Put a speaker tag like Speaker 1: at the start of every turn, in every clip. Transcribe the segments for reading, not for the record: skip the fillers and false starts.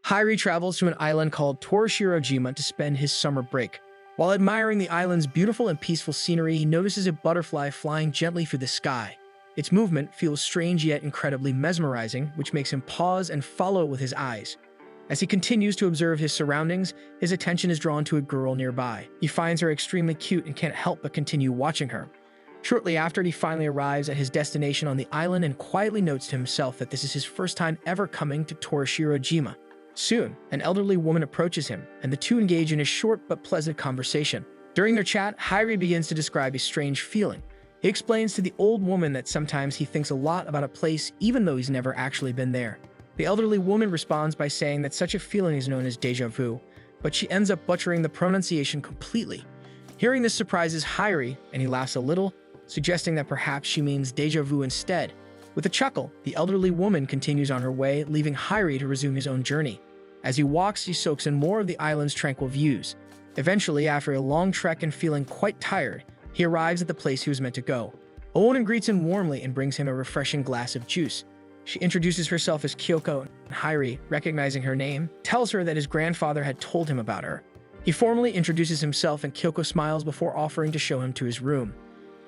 Speaker 1: Hairi travels to an island called Torishirojima to spend his summer break. While admiring the island's beautiful and peaceful scenery, he notices a butterfly flying gently through the sky. Its movement feels strange yet incredibly mesmerizing, which makes him pause and follow it with his eyes. As he continues to observe his surroundings, his attention is drawn to a girl nearby. He finds her extremely cute and can't help but continue watching her. Shortly after, he finally arrives at his destination on the island and quietly notes to himself that this is his first time ever coming to Torishirojima. Soon, an elderly woman approaches him, and the two engage in a short but pleasant conversation. During their chat, Hairi begins to describe a strange feeling. He explains to the old woman that sometimes he thinks a lot about a place even though he's never actually been there. The elderly woman responds by saying that such a feeling is known as déjà vu, but she ends up butchering the pronunciation completely. Hearing this surprises Hairi, and he laughs a little, suggesting that perhaps she means déjà vu instead. With a chuckle, the elderly woman continues on her way, leaving Hairi to resume his own journey. As he walks, he soaks in more of the island's tranquil views. Eventually, after a long trek and feeling quite tired, he arrives at the place he was meant to go. A woman greets him warmly and brings him a refreshing glass of juice. She introduces herself as Kyoko, and Hairi, recognizing her name, tells her that his grandfather had told him about her. He formally introduces himself and Kyoko smiles before offering to show him to his room.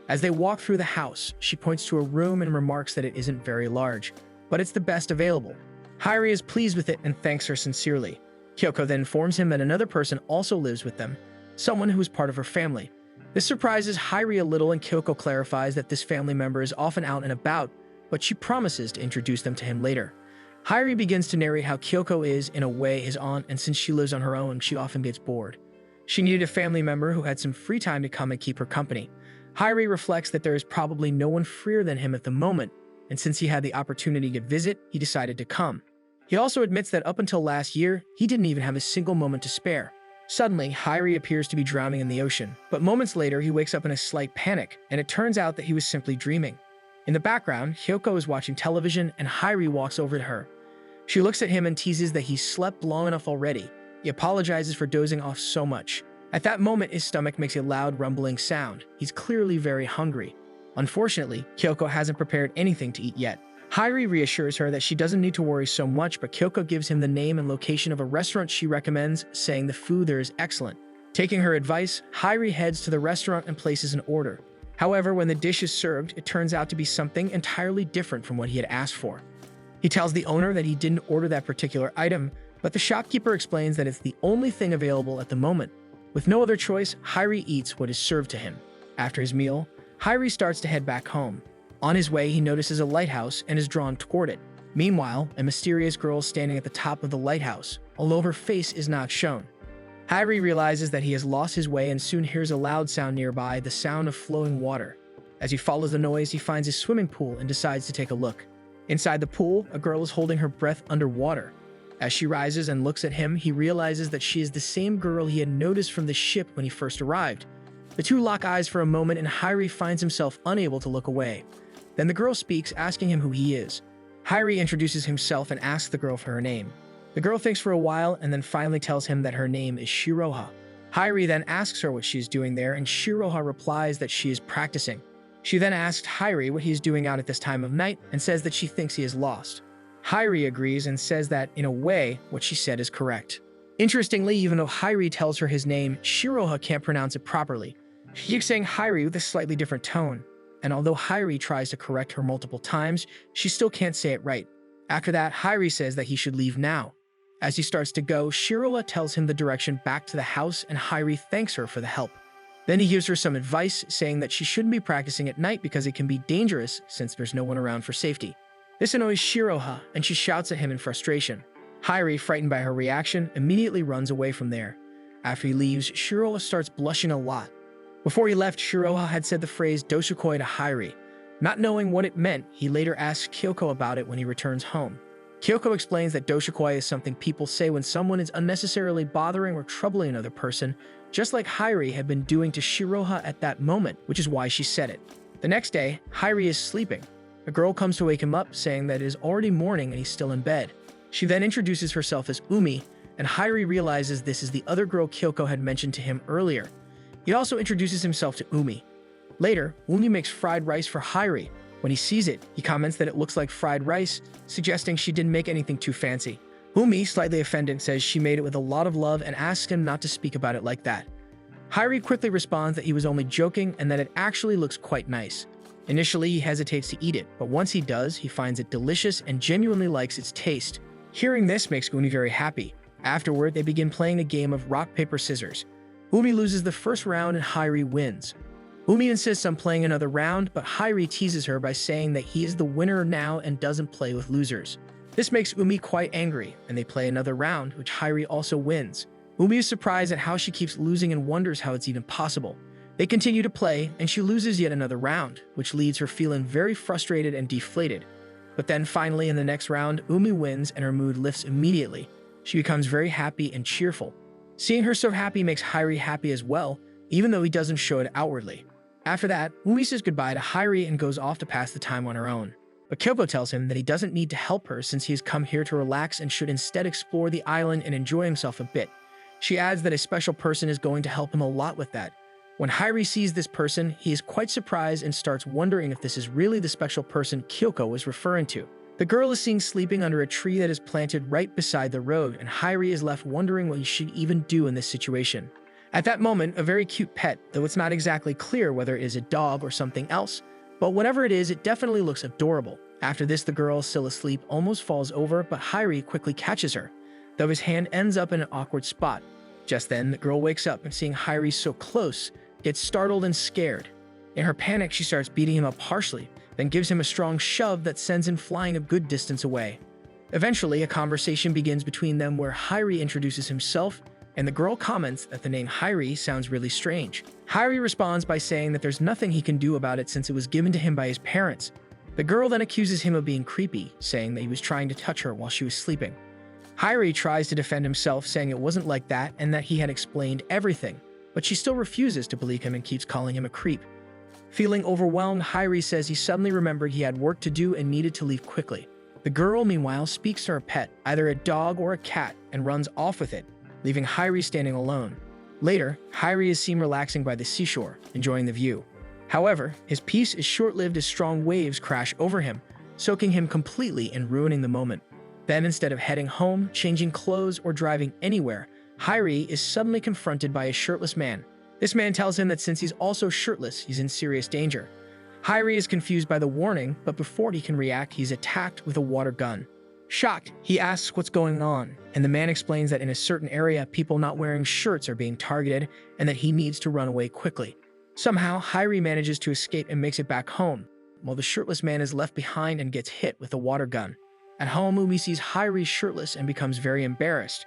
Speaker 1: As they walk through the house, she points to a room and remarks that it isn't very large, but it's the best available. Hairi is pleased with it and thanks her sincerely. Kyoko then informs him that another person also lives with them, someone who is part of her family. This surprises Hairi a little, and Kyoko clarifies that this family member is often out and about, but she promises to introduce them to him later. Hairi begins to narrate how Kyoko is, in a way, his aunt, and since she lives on her own, she often gets bored. She needed a family member who had some free time to come and keep her company. Hairi reflects that there is probably no one freer than him at the moment, and since he had the opportunity to visit, he decided to come. He also admits that up until last year, he didn't even have a single moment to spare. Suddenly, Hairi appears to be drowning in the ocean, but moments later he wakes up in a slight panic, and it turns out that he was simply dreaming. In the background, Kyoko is watching television, and Hairi walks over to her. She looks at him and teases that he's slept long enough already. He apologizes for dozing off so much. At that moment, his stomach makes a loud rumbling sound. He's clearly very hungry. Unfortunately, Kyoko hasn't prepared anything to eat yet. Hairi reassures her that she doesn't need to worry so much, but Kyoko gives him the name and location of a restaurant she recommends, saying the food there is excellent. Taking her advice, Hairi heads to the restaurant and places an order. However, when the dish is served, it turns out to be something entirely different from what he had asked for. He tells the owner that he didn't order that particular item, but the shopkeeper explains that it's the only thing available at the moment. With no other choice, Hairi eats what is served to him. After his meal, Hairi starts to head back home. On his way, he notices a lighthouse and is drawn toward it. Meanwhile, a mysterious girl is standing at the top of the lighthouse, although her face is not shown. Hairi realizes that he has lost his way and soon hears a loud sound nearby, the sound of flowing water. As he follows the noise, he finds a swimming pool and decides to take a look. Inside the pool, a girl is holding her breath underwater. As she rises and looks at him, he realizes that she is the same girl he had noticed from the ship when he first arrived. The two lock eyes for a moment, and Hairi finds himself unable to look away. Then the girl speaks, asking him who he is. Hairi introduces himself and asks the girl for her name. The girl thinks for a while and then finally tells him that her name is Shiroha. Hairi then asks her what she is doing there, and Shiroha replies that she is practicing. She then asks Hairi what he is doing out at this time of night and says that she thinks he is lost. Hairi agrees and says that, in a way, what she said is correct. Interestingly, even though Hairi tells her his name, Shiroha can't pronounce it properly. She keeps saying Hairi with a slightly different tone, and although Hairi tries to correct her multiple times, she still can't say it right. After that, Hairi says that he should leave now. As he starts to go, Shiroha tells him the direction back to the house, and Hairi thanks her for the help. Then he gives her some advice, saying that she shouldn't be practicing at night because it can be dangerous since there's no one around for safety. This annoys Shiroha, and she shouts at him in frustration. Hairi, frightened by her reaction, immediately runs away from there. After he leaves, Shiroha starts blushing a lot. Before he left, Shiroha had said the phrase doshikoi to Hairi. Not knowing what it meant, he later asks Kyoko about it when he returns home. Kyoko explains that doshikoi is something people say when someone is unnecessarily bothering or troubling another person, just like Hairi had been doing to Shiroha at that moment, which is why she said it. The next day, Hairi is sleeping. A girl comes to wake him up, saying that it is already morning and he's still in bed. She then introduces herself as Umi, and Hairi realizes this is the other girl Kyoko had mentioned to him earlier. He also introduces himself to Umi. Later, Umi makes fried rice for Hairi. When he sees it, he comments that it looks like fried rice, suggesting she didn't make anything too fancy. Umi, slightly offended, says she made it with a lot of love and asks him not to speak about it like that. Hairi quickly responds that he was only joking and that it actually looks quite nice. Initially, he hesitates to eat it, but once he does, he finds it delicious and genuinely likes its taste. Hearing this makes Umi very happy. Afterward, they begin playing a game of rock, paper, scissors. Umi loses the first round and Hairi wins. Umi insists on playing another round, but Hairi teases her by saying that he is the winner now and doesn't play with losers. This makes Umi quite angry, and they play another round, which Hairi also wins. Umi is surprised at how she keeps losing and wonders how it's even possible. They continue to play, and she loses yet another round, which leaves her feeling very frustrated and deflated. But then finally in the next round, Umi wins and her mood lifts immediately. She becomes very happy and cheerful. Seeing her so happy makes Hairi happy as well, even though he doesn't show it outwardly. After that, Umi says goodbye to Hairi and goes off to pass the time on her own. But Kyoko tells him that he doesn't need to help her since he has come here to relax and should instead explore the island and enjoy himself a bit. She adds that a special person is going to help him a lot with that. When Hairi sees this person, he is quite surprised and starts wondering if this is really the special person Kyoko was referring to. The girl is seen sleeping under a tree that is planted right beside the road, and Hairi is left wondering what he should even do in this situation. At that moment, a very cute pet, though it's not exactly clear whether it is a dog or something else, but whatever it is, it definitely looks adorable. After this, the girl, still asleep, almost falls over, but Hairi quickly catches her, though his hand ends up in an awkward spot. Just then, the girl wakes up and seeing Hairi so close, gets startled and scared. In her panic, she starts beating him up harshly, then gives him a strong shove that sends him flying a good distance away. Eventually, a conversation begins between them where Hairi introduces himself, and the girl comments that the name Hairi sounds really strange. Hairi responds by saying that there's nothing he can do about it since it was given to him by his parents. The girl then accuses him of being creepy, saying that he was trying to touch her while she was sleeping. Hairi tries to defend himself, saying it wasn't like that and that he had explained everything, but she still refuses to believe him and keeps calling him a creep. Feeling overwhelmed, Hairi says he suddenly remembered he had work to do and needed to leave quickly. The girl, meanwhile, speaks to her pet, either a dog or a cat, and runs off with it, leaving Hairi standing alone. Later, Hairi is seen relaxing by the seashore, enjoying the view. However, his peace is short-lived as strong waves crash over him, soaking him completely and ruining the moment. Then, instead of heading home, changing clothes, or driving anywhere, Hairi is suddenly confronted by a shirtless man. This man tells him that since he's also shirtless, he's in serious danger. Hairi is confused by the warning, but before he can react, he's attacked with a water gun. Shocked, he asks what's going on, and the man explains that in a certain area, people not wearing shirts are being targeted and that he needs to run away quickly. Somehow, Hairi manages to escape and makes it back home, while the shirtless man is left behind and gets hit with a water gun. At home, Umi sees Hairi shirtless and becomes very embarrassed.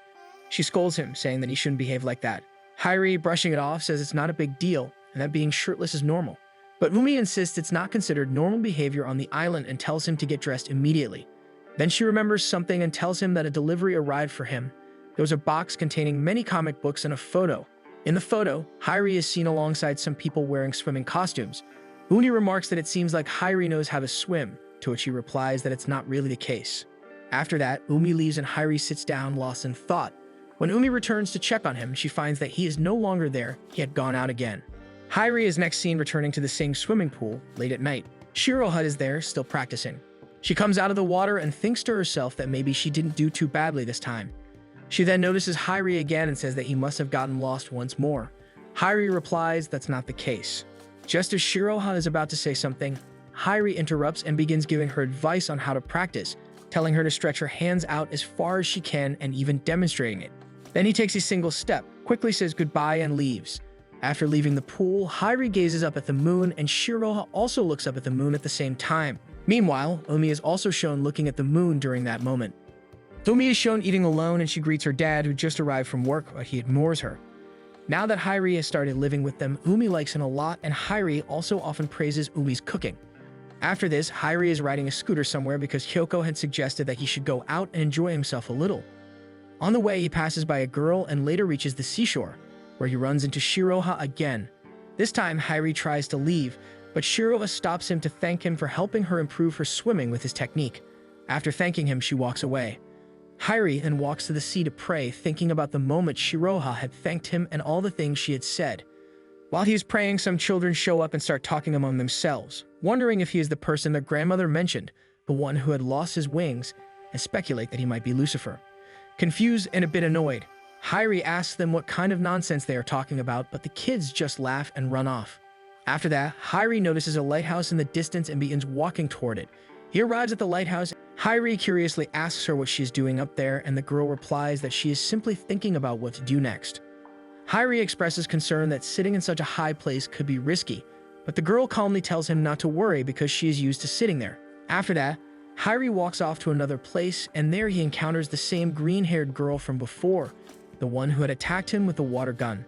Speaker 1: She scolds him, saying that he shouldn't behave like that. Hairi, brushing it off, says it's not a big deal and that being shirtless is normal. But Umi insists it's not considered normal behavior on the island and tells him to get dressed immediately. Then she remembers something and tells him that a delivery arrived for him. There was a box containing many comic books and a photo. In the photo, Hairi is seen alongside some people wearing swimming costumes. Umi remarks that it seems like Hairi knows how to swim, to which he replies that it's not really the case. After that, Umi leaves and Hairi sits down, lost in thought. When Umi returns to check on him, she finds that he is no longer there. He had gone out again. Hairi is next seen returning to the same swimming pool late at night. Shiroha is there, still practicing. She comes out of the water and thinks to herself that maybe she didn't do too badly this time. She then notices Hairi again and says that he must have gotten lost once more. Hairi replies that's not the case. Just as Shiroha is about to say something, Hairi interrupts and begins giving her advice on how to practice, telling her to stretch her hands out as far as she can and even demonstrating it. Then he takes a single step, quickly says goodbye and leaves. After leaving the pool, Hairi gazes up at the moon and Shiroha also looks up at the moon at the same time. Meanwhile, Umi is also shown looking at the moon during that moment. Umi is shown eating alone and she greets her dad who just arrived from work, but he ignores her. Now that Hairi has started living with them, Umi likes him a lot and Hairi also often praises Umi's cooking. After this, Hairi is riding a scooter somewhere because Kyoko had suggested that he should go out and enjoy himself a little. On the way, he passes by a girl and later reaches the seashore, where he runs into Shiroha again. This time, Hairi tries to leave, but Shiroha stops him to thank him for helping her improve her swimming with his technique. After thanking him, she walks away. Hairi then walks to the sea to pray, thinking about the moment Shiroha had thanked him and all the things she had said. While he is praying, some children show up and start talking among themselves, wondering if he is the person their grandmother mentioned, the one who had lost his wings, and speculate that he might be Lucifer. Confused and a bit annoyed, Hyrie asks them what kind of nonsense they are talking about, but the kids just laugh and run off. After that, Hyrie notices a lighthouse in the distance and begins walking toward it. He arrives at the lighthouse. Hyrie curiously asks her what she is doing up there, and the girl replies that she is simply thinking about what to do next. Hyrie expresses concern that sitting in such a high place could be risky, but the girl calmly tells him not to worry because she is used to sitting there. After that, Hyrie walks off to another place, and there he encounters the same green-haired girl from before, the one who had attacked him with the water gun.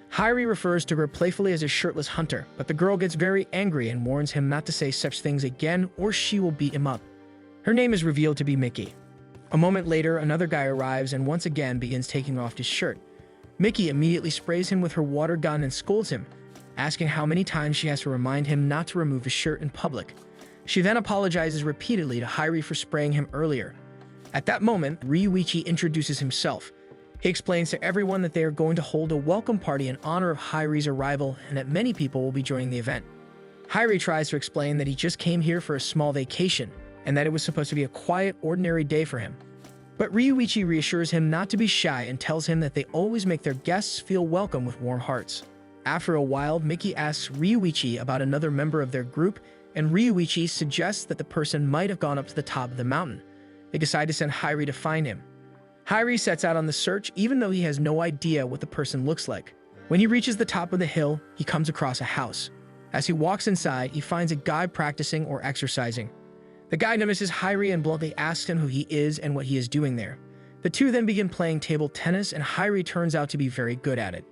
Speaker 1: Hyrie refers to her playfully as a shirtless hunter, but the girl gets very angry and warns him not to say such things again or she will beat him up. Her name is revealed to be Mickey. A moment later, another guy arrives and once again begins taking off his shirt. Mickey immediately sprays him with her water gun and scolds him, asking how many times she has to remind him not to remove his shirt in public. She then apologizes repeatedly to Hyrie for spraying him earlier. At that moment, Ryuichi introduces himself. He explains to everyone that they are going to hold a welcome party in honor of Hyrie's arrival and that many people will be joining the event. Hyrie tries to explain that he just came here for a small vacation and that it was supposed to be a quiet, ordinary day for him. But Ryuichi reassures him not to be shy and tells him that they always make their guests feel welcome with warm hearts. After a while, Mickey asks Ryuichi about another member of their group, and Ryuichi suggests that the person might have gone up to the top of the mountain. They decide to send Hyrie to find him. Hyrie sets out on the search even though he has no idea what the person looks like. When he reaches the top of the hill, he comes across a house. As he walks inside, he finds a guy practicing or exercising. The guy notices Hyrie and bluntly asks him who he is and what he is doing there. The two then begin playing table tennis, and Hyrie turns out to be very good at it.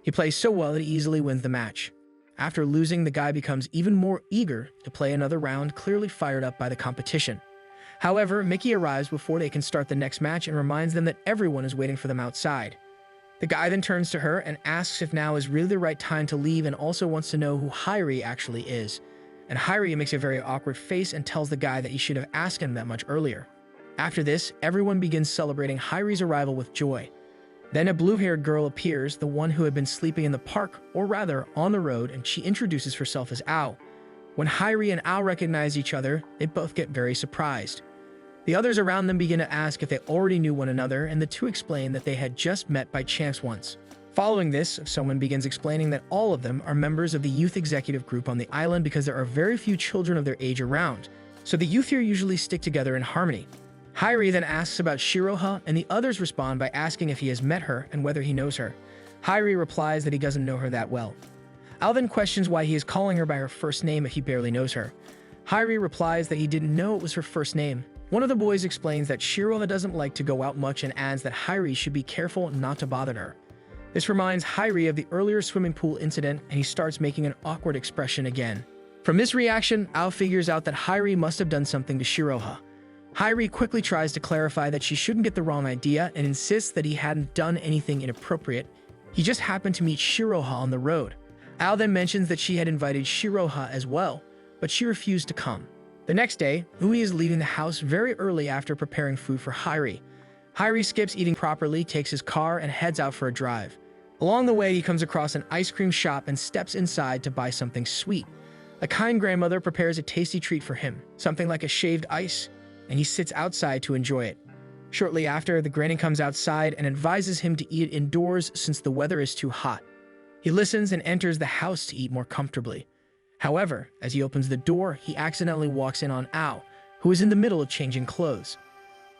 Speaker 1: He plays so well that he easily wins the match. After losing, the guy becomes even more eager to play another round, clearly fired up by the competition. However, Mickey arrives before they can start the next match and reminds them that everyone is waiting for them outside. The guy then turns to her and asks if now is really the right time to leave and also wants to know who Hyrie actually is. And Hyrie makes a very awkward face and tells the guy that he should have asked him that much earlier. After this, everyone begins celebrating Hyrie's arrival with joy. Then a blue-haired girl appears, the one who had been sleeping in the park, or rather, on the road, and she introduces herself as Ao. When Hyrie and Ao recognize each other, they both get very surprised. The others around them begin to ask if they already knew one another, and the two explain that they had just met by chance once. Following this, someone begins explaining that all of them are members of the youth executive group on the island because there are very few children of their age around, so the youth here usually stick together in harmony. Hyrie then asks about Shiroha, and the others respond by asking if he has met her and whether he knows her. Hyrie replies that he doesn't know her that well. Al then questions why he is calling her by her first name if he barely knows her. Hyrie replies that he didn't know it was her first name. One of the boys explains that Shiroha doesn't like to go out much and adds that Hyrie should be careful not to bother her. This reminds Hyrie of the earlier swimming pool incident, and he starts making an awkward expression again. From this reaction, Ao figures out that Hyrie must have done something to Shiroha. Hyrie quickly tries to clarify that she shouldn't get the wrong idea and insists that he hadn't done anything inappropriate. He just happened to meet Shiroha on the road. Ao then mentions that she had invited Shiroha as well, but she refused to come. The next day, Ui is leaving the house very early after preparing food for Hyrie. Hyrie skips eating properly, takes his car, and heads out for a drive. Along the way, he comes across an ice cream shop and steps inside to buy something sweet. A kind grandmother prepares a tasty treat for him, something like a shaved ice, and he sits outside to enjoy it. Shortly after, the granny comes outside and advises him to eat indoors since the weather is too hot. He listens and enters the house to eat more comfortably. However, as he opens the door, he accidentally walks in on Ao, who is in the middle of changing clothes.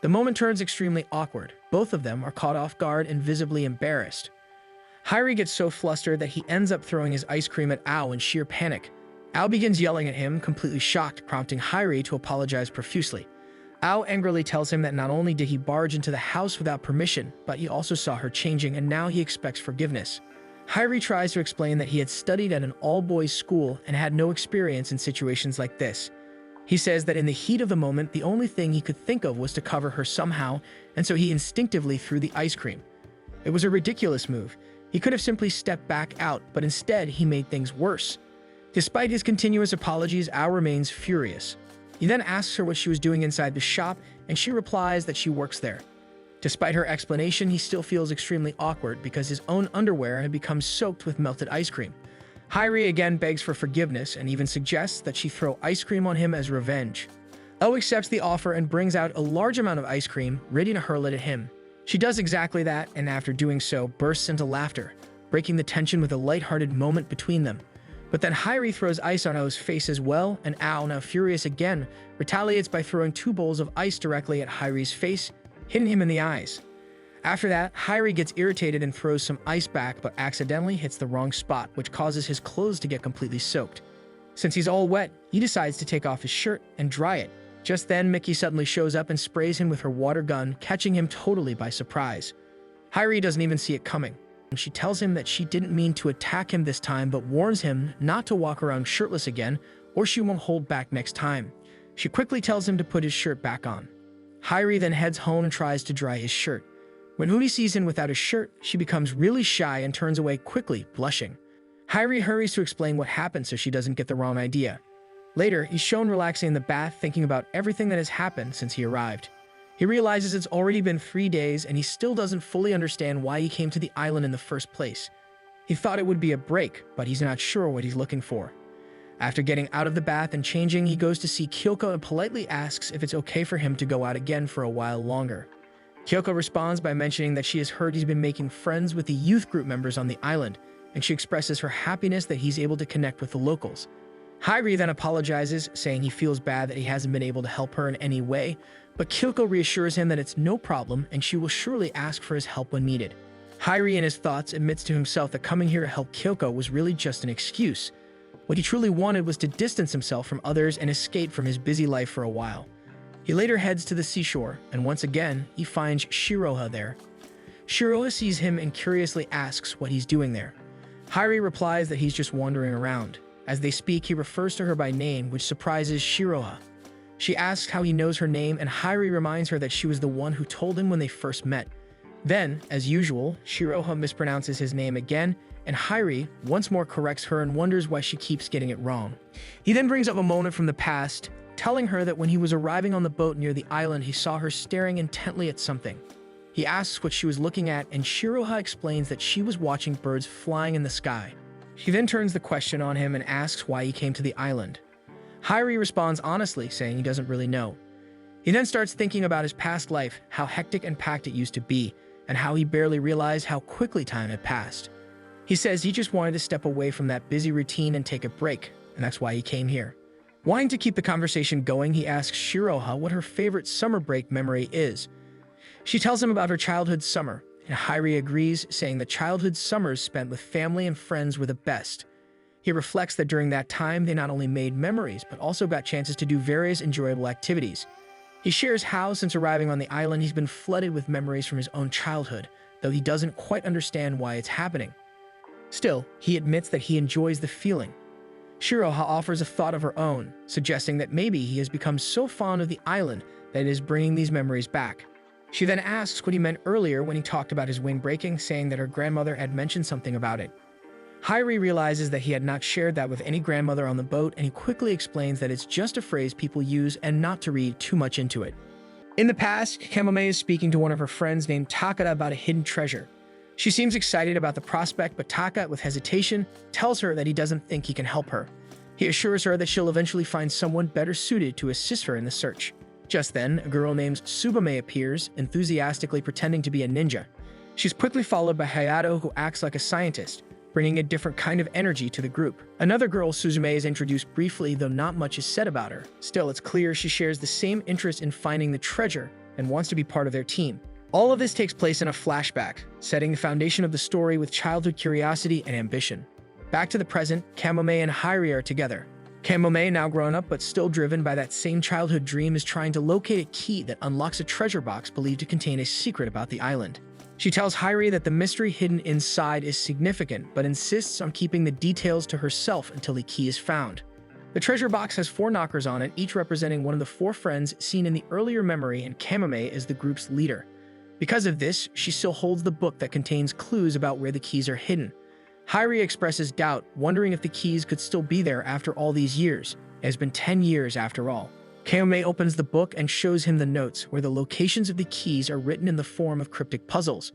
Speaker 1: The moment turns extremely awkward. Both of them are caught off guard and visibly embarrassed. Hyrie gets so flustered that he ends up throwing his ice cream at Ao in sheer panic. Ao begins yelling at him, completely shocked, prompting Hyrie to apologize profusely. Ao angrily tells him that not only did he barge into the house without permission, but he also saw her changing and now he expects forgiveness. Hyrie tries to explain that he had studied at an all-boys school and had no experience in situations like this. He says that in the heat of the moment, the only thing he could think of was to cover her somehow, and so he instinctively threw the ice cream. It was a ridiculous move. He could have simply stepped back out, but instead he made things worse. Despite his continuous apologies, Ao remains furious. He then asks her what she was doing inside the shop, and she replies that she works there. Despite her explanation, he still feels extremely awkward because his own underwear had become soaked with melted ice cream. Hyrie again begs for forgiveness and even suggests that she throw ice cream on him as revenge. Ao accepts the offer and brings out a large amount of ice cream, ready to hurl it at him. She does exactly that, and after doing so, bursts into laughter, breaking the tension with a lighthearted moment between them. But then Hyrie throws ice on Ao's face as well, and Ao, now furious again, retaliates by throwing 2 bowls of ice directly at Hyrie's face, hitting him in the eyes. After that, Hyrie gets irritated and throws some ice back, but accidentally hits the wrong spot, which causes his clothes to get completely soaked. Since he's all wet, he decides to take off his shirt and dry it. Just then, Mickey suddenly shows up and sprays him with her water gun, catching him totally by surprise. Hyrie doesn't even see it coming. She tells him that she didn't mean to attack him this time, but warns him not to walk around shirtless again, or she won't hold back next time. She quickly tells him to put his shirt back on. Hyrie then heads home and tries to dry his shirt. When Uni sees him without his shirt, she becomes really shy and turns away quickly, blushing. Hyrie hurries to explain what happened so she doesn't get the wrong idea. Later, he's shown relaxing in the bath, thinking about everything that has happened since he arrived. He realizes it's already been 3 days and he still doesn't fully understand why he came to the island in the first place. He thought it would be a break, but he's not sure what he's looking for. After getting out of the bath and changing, he goes to see Kyoko and politely asks if it's okay for him to go out again for a while longer. Kyoko responds by mentioning that she has heard he's been making friends with the youth group members on the island, and she expresses her happiness that he's able to connect with the locals. Hyrie then apologizes, saying he feels bad that he hasn't been able to help her in any way, but Kyoko reassures him that it's no problem and she will surely ask for his help when needed. Hyrie, in his thoughts, admits to himself that coming here to help Kyoko was really just an excuse. What he truly wanted was to distance himself from others and escape from his busy life for a while. He later heads to the seashore, and once again, he finds Shiroha there. Shiroha sees him and curiously asks what he's doing there. Hyrie replies that he's just wandering around. As they speak, he refers to her by name, which surprises Shiroha. She asks how he knows her name, and Hyrie reminds her that she was the one who told him when they first met. Then, as usual, Shiroha mispronounces his name again, and Hyrie once more corrects her and wonders why she keeps getting it wrong. He then brings up a moment from the past, telling her that when he was arriving on the boat near the island, he saw her staring intently at something. He asks what she was looking at, and Shiroha explains that she was watching birds flying in the sky. She then turns the question on him and asks why he came to the island. Hyrie responds honestly, saying he doesn't really know. He then starts thinking about his past life, how hectic and packed it used to be, and how he barely realized how quickly time had passed. He says he just wanted to step away from that busy routine and take a break, and that's why he came here. Wanting to keep the conversation going, he asks Shiroha what her favorite summer break memory is. She tells him about her childhood summer, and Hyrie agrees, saying that childhood summers spent with family and friends were the best. He reflects that during that time, they not only made memories, but also got chances to do various enjoyable activities. He shares how, since arriving on the island, he's been flooded with memories from his own childhood, though he doesn't quite understand why it's happening. Still, he admits that he enjoys the feeling. Shiroha offers a thought of her own, suggesting that maybe he has become so fond of the island that it is bringing these memories back. She then asks what he meant earlier when he talked about his wing breaking, saying that her grandmother had mentioned something about it. Hyrie realizes that he had not shared that with any grandmother on the boat, and he quickly explains that it's just a phrase people use and not to read too much into it. In the past, Kamome is speaking to one of her friends named Takada about a hidden treasure. She seems excited about the prospect, but Taka, with hesitation, tells her that he doesn't think he can help her. He assures her that she'll eventually find someone better suited to assist her in the search. Just then, a girl named Tsubame appears, enthusiastically pretending to be a ninja. She's quickly followed by Hayato, who acts like a scientist, bringing a different kind of energy to the group. Another girl, Suzume, is introduced briefly, though not much is said about her. Still, it's clear she shares the same interest in finding the treasure and wants to be part of their team. All of this takes place in a flashback, setting the foundation of the story with childhood curiosity and ambition. Back to the present, Kamome and Hyrie are together. Kamome, now grown up but still driven by that same childhood dream, is trying to locate a key that unlocks a treasure box believed to contain a secret about the island. She tells Hyrie that the mystery hidden inside is significant, but insists on keeping the details to herself until the key is found. The treasure box has 4 knockers on it, each representing one of the 4 friends seen in the earlier memory, and Kamome is the group's leader. Because of this, she still holds the book that contains clues about where the keys are hidden. Hyrie expresses doubt, wondering if the keys could still be there after all these years. It has been 10 years after all. Kamome opens the book and shows him the notes, where the locations of the keys are written in the form of cryptic puzzles.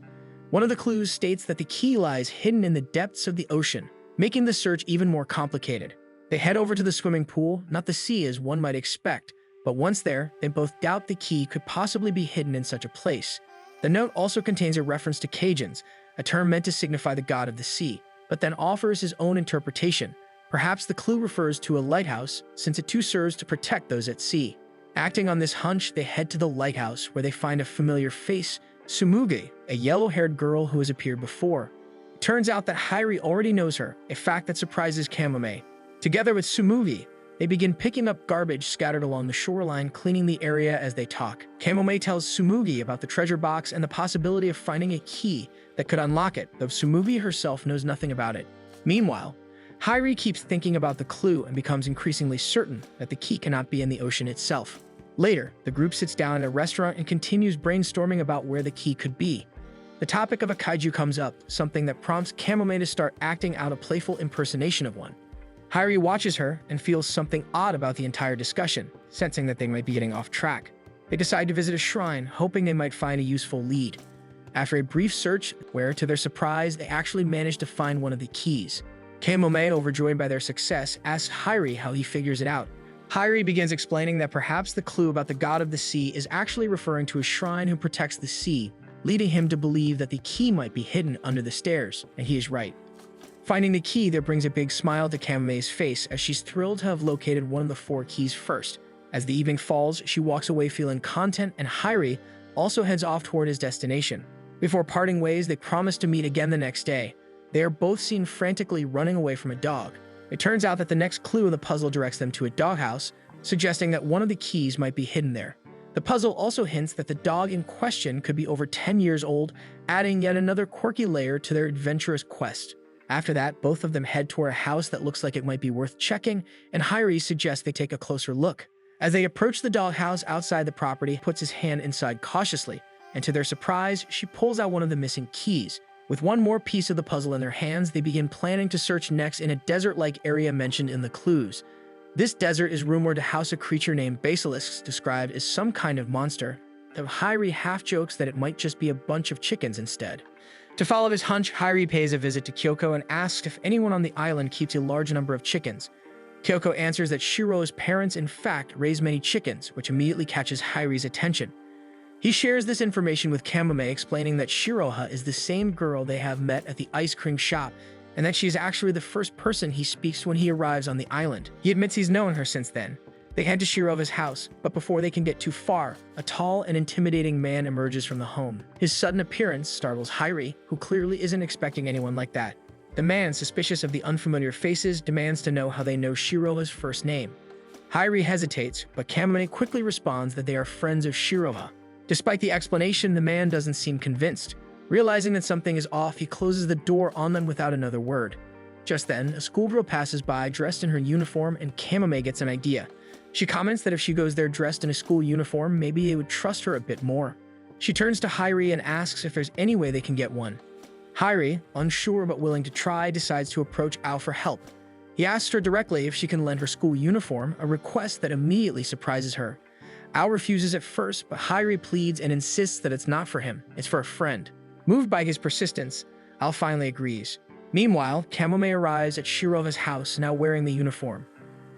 Speaker 1: One of the clues states that the key lies hidden in the depths of the ocean, making the search even more complicated. They head over to the swimming pool, not the sea as one might expect, but once there, they both doubt the key could possibly be hidden in such a place. The note also contains a reference to Cajuns, a term meant to signify the god of the sea, but then offers his own interpretation. Perhaps the clue refers to a lighthouse, since it too serves to protect those at sea. Acting on this hunch, they head to the lighthouse, where they find a familiar face, Tsumugi, a yellow-haired girl who has appeared before. It turns out that Hairi already knows her, a fact that surprises Kamome. Together with Tsumugi, they begin picking up garbage scattered along the shoreline, cleaning the area as they talk. Kamome tells Tsumugi about the treasure box and the possibility of finding a key that could unlock it, though Tsumugi herself knows nothing about it. Meanwhile, Hairi keeps thinking about the clue and becomes increasingly certain that the key cannot be in the ocean itself. Later, the group sits down at a restaurant and continues brainstorming about where the key could be. The topic of a kaiju comes up, something that prompts Kamome to start acting out a playful impersonation of one. Hairi watches her and feels something odd about the entire discussion, sensing that they might be getting off track. They decide to visit a shrine, hoping they might find a useful lead. After a brief search, where, to their surprise, they actually manage to find one of the keys. Kamome, overjoyed by their success, asks Hairi how he figures it out. Hairi begins explaining that perhaps the clue about the god of the sea is actually referring to a shrine who protects the sea, leading him to believe that the key might be hidden under the stairs, and he is right. Finding the key there brings a big smile to Kamome's face, as she's thrilled to have located one of the 4 keys first. As the evening falls, she walks away feeling content, and Hairi also heads off toward his destination. Before parting ways, they promise to meet again the next day. They are both seen frantically running away from a dog. It turns out that the next clue in the puzzle directs them to a doghouse, suggesting that one of the keys might be hidden there. The puzzle also hints that the dog in question could be over 10 years old, adding yet another quirky layer to their adventurous quest. After that, both of them head toward a house that looks like it might be worth checking, and Hairi suggests they take a closer look. As they approach the doghouse outside the property, he puts his hand inside cautiously, and to their surprise, she pulls out one of the missing keys. With one more piece of the puzzle in their hands, they begin planning to search next in a desert-like area mentioned in the clues. This desert is rumored to house a creature named basilisks, described as some kind of monster, though Hairi half jokes that it might just be a bunch of chickens instead. To follow his hunch, Hairi pays a visit to Kyoko and asks if anyone on the island keeps a large number of chickens. Kyoko answers that Shiro's parents in fact raise many chickens, which immediately catches Hairi's attention. He shares this information with Kamome, explaining that Shiroha is the same girl they have met at the ice cream shop, and that she is actually the first person he speaks when he arrives on the island. He admits he's known her since then. They head to Shirova's house, but before they can get too far, a tall and intimidating man emerges from the home. His sudden appearance startles Hairi, who clearly isn't expecting anyone like that. The man, suspicious of the unfamiliar faces, demands to know how they know Shirova's first name. Hairi hesitates, but Kamome quickly responds that they are friends of Shirova. Despite the explanation, the man doesn't seem convinced. Realizing that something is off, he closes the door on them without another word. Just then, a schoolgirl passes by dressed in her uniform, and Kamome gets an idea. She comments that if she goes there dressed in a school uniform, maybe they would trust her a bit more. She turns to Hairi and asks if there's any way they can get one. Hairi, unsure but willing to try, decides to approach Ao for help. He asks her directly if she can lend her school uniform, a request that immediately surprises her. Ao refuses at first, but Hairi pleads and insists that it's not for him, it's for a friend. Moved by his persistence, Ao finally agrees. Meanwhile, Kamome arrives at Shirova's house, now wearing the uniform.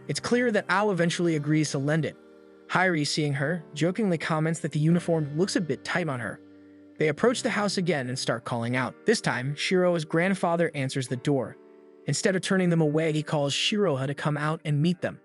Speaker 1: It's clear that Ao eventually agrees to lend it. Hairi, seeing her, jokingly comments that the uniform looks a bit tight on her. They approach the house again and start calling out. This time, Shiroha's grandfather answers the door. Instead of turning them away, he calls Shiroha to come out and meet them.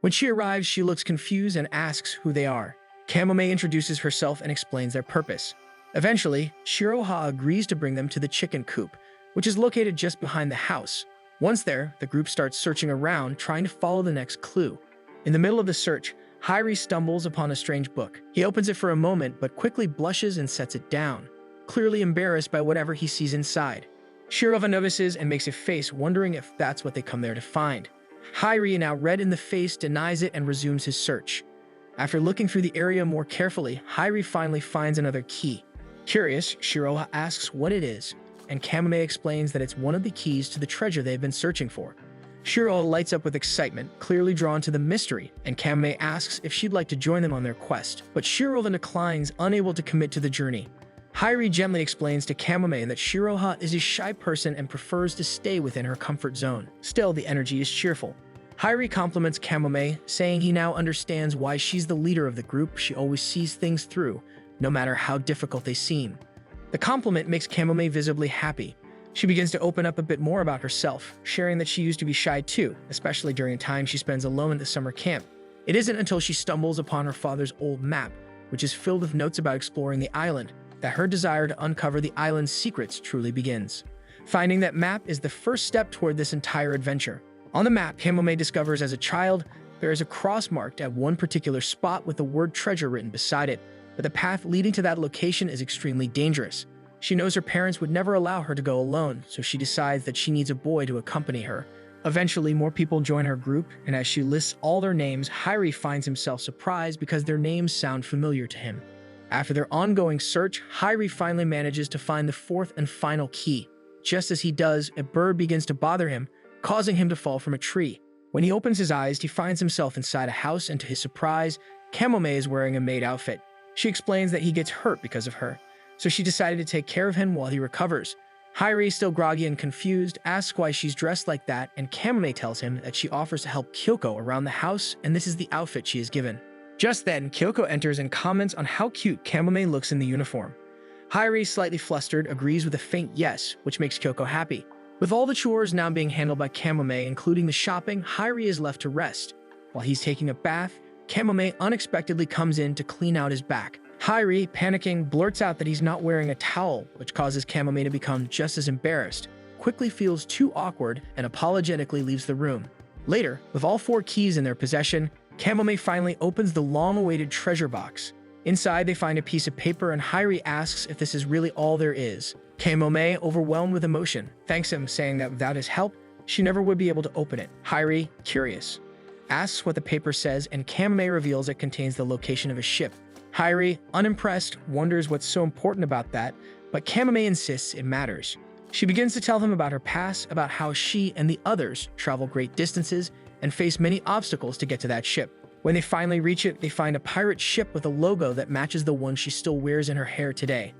Speaker 1: When she arrives, she looks confused and asks who they are. Kamome introduces herself and explains their purpose. Eventually, Shiroha agrees to bring them to the chicken coop, which is located just behind the house. Once there, the group starts searching around, trying to follow the next clue. In the middle of the search, Hairi stumbles upon a strange book. He opens it for a moment, but quickly blushes and sets it down, clearly embarrassed by whatever he sees inside. Shirova notices and makes a face, wondering if that's what they come there to find. Hairi, now red in the face, denies it and resumes his search. After looking through the area more carefully, Hairi finally finds another key. Curious, Shiroha asks what it is, and Kamome explains that it's one of the keys to the treasure they've been searching for. Shiroha lights up with excitement, clearly drawn to the mystery, and Kamome asks if she'd like to join them on their quest, but Shiroha declines, unable to commit to the journey. Hairi gently explains to Kamome that Shiroha is a shy person and prefers to stay within her comfort zone. Still, the energy is cheerful. Hairi compliments Kamome, saying he now understands why she's the leader of the group. She always sees things through, no matter how difficult they seem. The compliment makes Kamome visibly happy. She begins to open up a bit more about herself, sharing that she used to be shy too, especially during time she spends alone at the summer camp. It isn't until she stumbles upon her father's old map, which is filled with notes about exploring the island, that her desire to uncover the island's secrets truly begins. Finding that map is the first step toward this entire adventure. On the map, Kamome discovers as a child, there is a cross marked at one particular spot with the word treasure written beside it, but the path leading to that location is extremely dangerous. She knows her parents would never allow her to go alone, so she decides that she needs a boy to accompany her. Eventually, more people join her group, and as she lists all their names, Hairi finds himself surprised because their names sound familiar to him. After their ongoing search, Hairi finally manages to find the fourth and final key. Just as he does, a bird begins to bother him, causing him to fall from a tree. When he opens his eyes, he finds himself inside a house, and to his surprise, Kamome is wearing a maid outfit. She explains that he gets hurt because of her, so she decided to take care of him while he recovers. Hairi, still groggy and confused, asks why she's dressed like that, and Kamome tells him that she offers to help Kyoko around the house, and this is the outfit she is given. Just then, Kyoko enters and comments on how cute Kamome looks in the uniform. Hairi, slightly flustered, agrees with a faint yes, which makes Kyoko happy. With all the chores now being handled by Kamome, including the shopping, Hairi is left to rest. While he's taking a bath, Kamome unexpectedly comes in to clean out his back. Hairi, panicking, blurts out that he's not wearing a towel, which causes Kamome to become just as embarrassed, quickly feels too awkward, and apologetically leaves the room. Later, with all 4 keys in their possession, Kamome finally opens the long-awaited treasure box. Inside, they find a piece of paper, and Hairi asks if this is really all there is. Kamome, overwhelmed with emotion, thanks him, saying that without his help, she never would be able to open it. Hairi, curious, asks what the paper says, and Kamome reveals it contains the location of a ship. Hairi, unimpressed, wonders what's so important about that, but Kamome insists it matters. She begins to tell him about her past, about how she and the others travel great distances and face many obstacles to get to that ship. When they finally reach it, they find a pirate ship with a logo that matches the one she still wears in her hair today.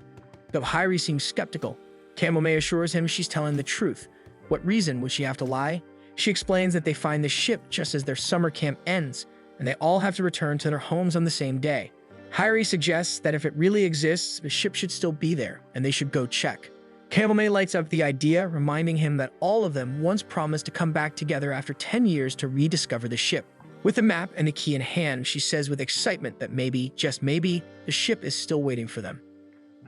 Speaker 1: Though Hairi seems skeptical, Kamome assures him she's telling the truth. What reason would she have to lie? She explains that they find the ship just as their summer camp ends, and they all have to return to their homes on the same day. Hairi suggests that if it really exists, the ship should still be there, and they should go check. Kamome lights up the idea, reminding him that all of them once promised to come back together after 10 years to rediscover the ship. With the map and the key in hand, she says with excitement that maybe, just maybe, the ship is still waiting for them.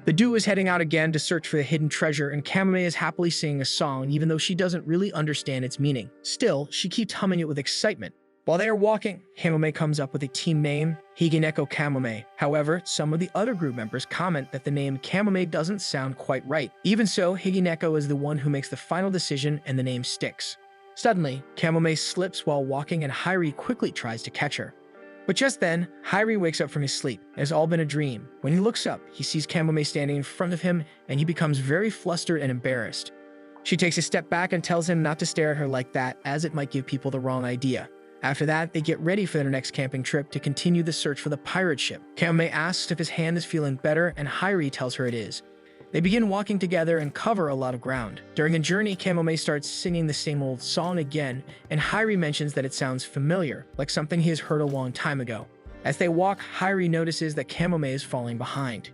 Speaker 1: The duo is heading out again to search for the hidden treasure, and Kamome is happily singing a song even though she doesn't really understand its meaning. Still, she keeps humming it with excitement. While they are walking, Kamome comes up with a team name, Higineko Kamome. However, some of the other group members comment that the name Kamome doesn't sound quite right. Even so, Higineko is the one who makes the final decision and the name sticks. Suddenly, Kamome slips while walking and Hairi quickly tries to catch her. But just then, Hairi wakes up from his sleep. It has all been a dream. When he looks up, he sees Kamome standing in front of him, and he becomes very flustered and embarrassed. She takes a step back and tells him not to stare at her like that, as it might give people the wrong idea. After that, they get ready for their next camping trip to continue the search for the pirate ship. Kamome asks if his hand is feeling better, and Hairi tells her it is. They begin walking together and cover a lot of ground. During the journey, Kamome starts singing the same old song again, and Hairi mentions that it sounds familiar, like something he has heard a long time ago. As they walk, Hairi notices that Kamome is falling behind.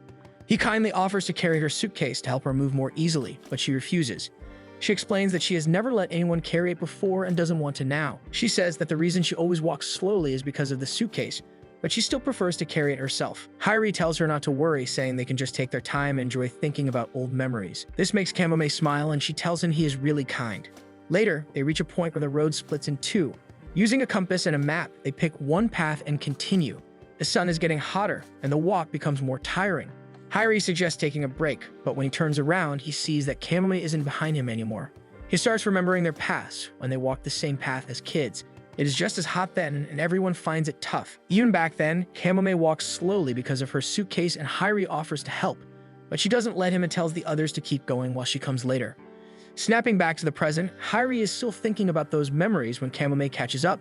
Speaker 1: He kindly offers to carry her suitcase to help her move more easily, but she refuses. She explains that she has never let anyone carry it before and doesn't want to now. She says that the reason she always walks slowly is because of the suitcase, but she still prefers to carry it herself. Hairi tells her not to worry, saying they can just take their time and enjoy thinking about old memories. This makes Kamome smile, and she tells him he is really kind. Later, they reach a point where the road splits in two. Using a compass and a map, they pick one path and continue. The sun is getting hotter, and the walk becomes more tiring. Hairi suggests taking a break, but when he turns around, he sees that Kamome isn't behind him anymore. He starts remembering their past, when they walked the same path as kids. It is just as hot then, and everyone finds it tough. Even back then, Kamome walks slowly because of her suitcase, and Hairi offers to help, but she doesn't let him and tells the others to keep going while she comes later. Snapping back to the present, Hairi is still thinking about those memories when Kamome catches up.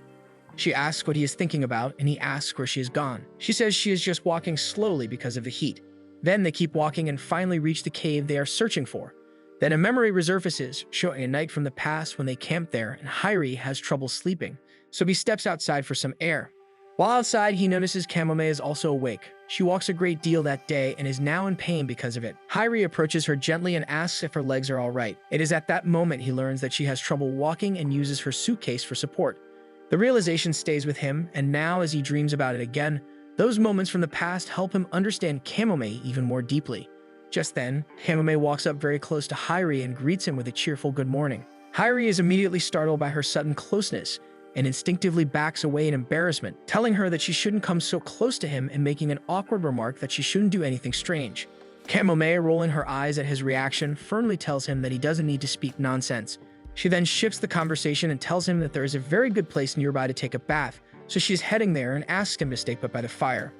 Speaker 1: She asks what he is thinking about, and he asks where she has gone. She says she is just walking slowly because of the heat. Then they keep walking and finally reach the cave they are searching for. Then a memory resurfaces, showing a night from the past when they camped there, and Hairi has trouble sleeping, so he steps outside for some air. While outside, he notices Kamome is also awake. She walks a great deal that day and is now in pain because of it. Hairi approaches her gently and asks if her legs are all right. It is at that moment he learns that she has trouble walking and uses her suitcase for support. The realization stays with him, and now as he dreams about it again, those moments from the past help him understand Kamome even more deeply. Just then, Kamome walks up very close to Hairi and greets him with a cheerful good morning. Hairi is immediately startled by her sudden closeness and instinctively backs away in embarrassment, telling her that she shouldn't come so close to him and making an awkward remark that she shouldn't do anything strange. Kamome, rolling her eyes at his reaction, firmly tells him that he doesn't need to speak nonsense. She then shifts the conversation and tells him that there is a very good place nearby to take a bath, so she's heading there and asks him to stay put by the fire.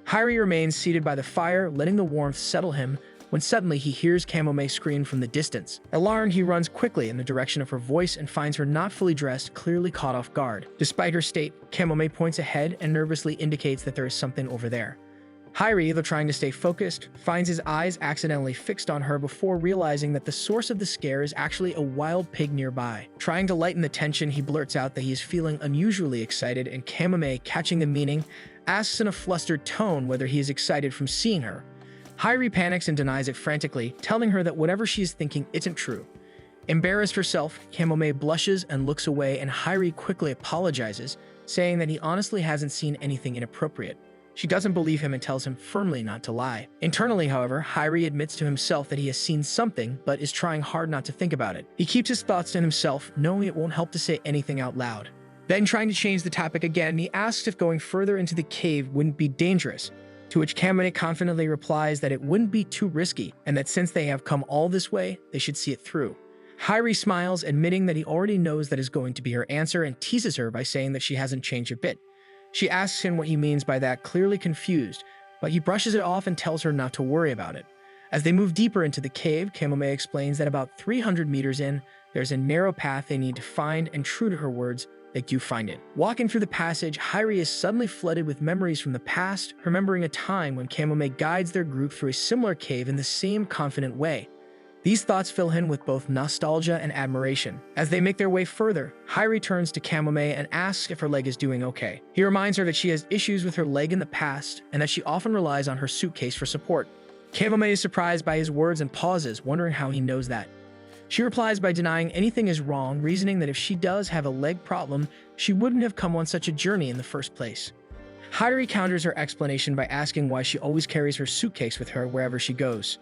Speaker 1: Hairi remains seated by the fire, letting the warmth settle him, when suddenly he hears Kamome scream from the distance. Alarmed, he runs quickly in the direction of her voice and finds her not fully dressed, clearly caught off guard. Despite her state, Kamome points ahead and nervously indicates that there is something over there. Hairi, though trying to stay focused, finds his eyes accidentally fixed on her before realizing that the source of the scare is actually a wild pig nearby. Trying to lighten the tension, he blurts out that he is feeling unusually excited, and Kamome, catching the meaning, asks in a flustered tone whether he is excited from seeing her. Hairi panics and denies it frantically, telling her that whatever she is thinking isn't true. Embarrassed herself, Kamome blushes and looks away, and Hairi quickly apologizes, saying that he honestly hasn't seen anything inappropriate. She doesn't believe him and tells him firmly not to lie. Internally, however, Hairi admits to himself that he has seen something, but is trying hard not to think about it. He keeps his thoughts to himself, knowing it won't help to say anything out loud. Then, trying to change the topic again, he asks if going further into the cave wouldn't be dangerous, to which Kamome confidently replies that it wouldn't be too risky, and that since they have come all this way, they should see it through. Hairi smiles, admitting that he already knows that is going to be her answer, and teases her by saying that she hasn't changed a bit. She asks him what he means by that, clearly confused, but he brushes it off and tells her not to worry about it. As they move deeper into the cave, Kamome explains that about 300 meters in, there's a narrow path they need to find, and true to her words, they do find it. Walking through the passage, Hairi is suddenly flooded with memories from the past, remembering a time when Kamome guides their group through a similar cave in the same confident way. These thoughts fill him with both nostalgia and admiration. As they make their way further, Hairi turns to Kamome and asks if her leg is doing okay. He reminds her that she has issues with her leg in the past and that she often relies on her suitcase for support. Kamome is surprised by his words and pauses, wondering how he knows that. She replies by denying anything is wrong, reasoning that if she does have a leg problem, she wouldn't have come on such a journey in the first place. Hairi counters her explanation by asking why she always carries her suitcase with her wherever she goes.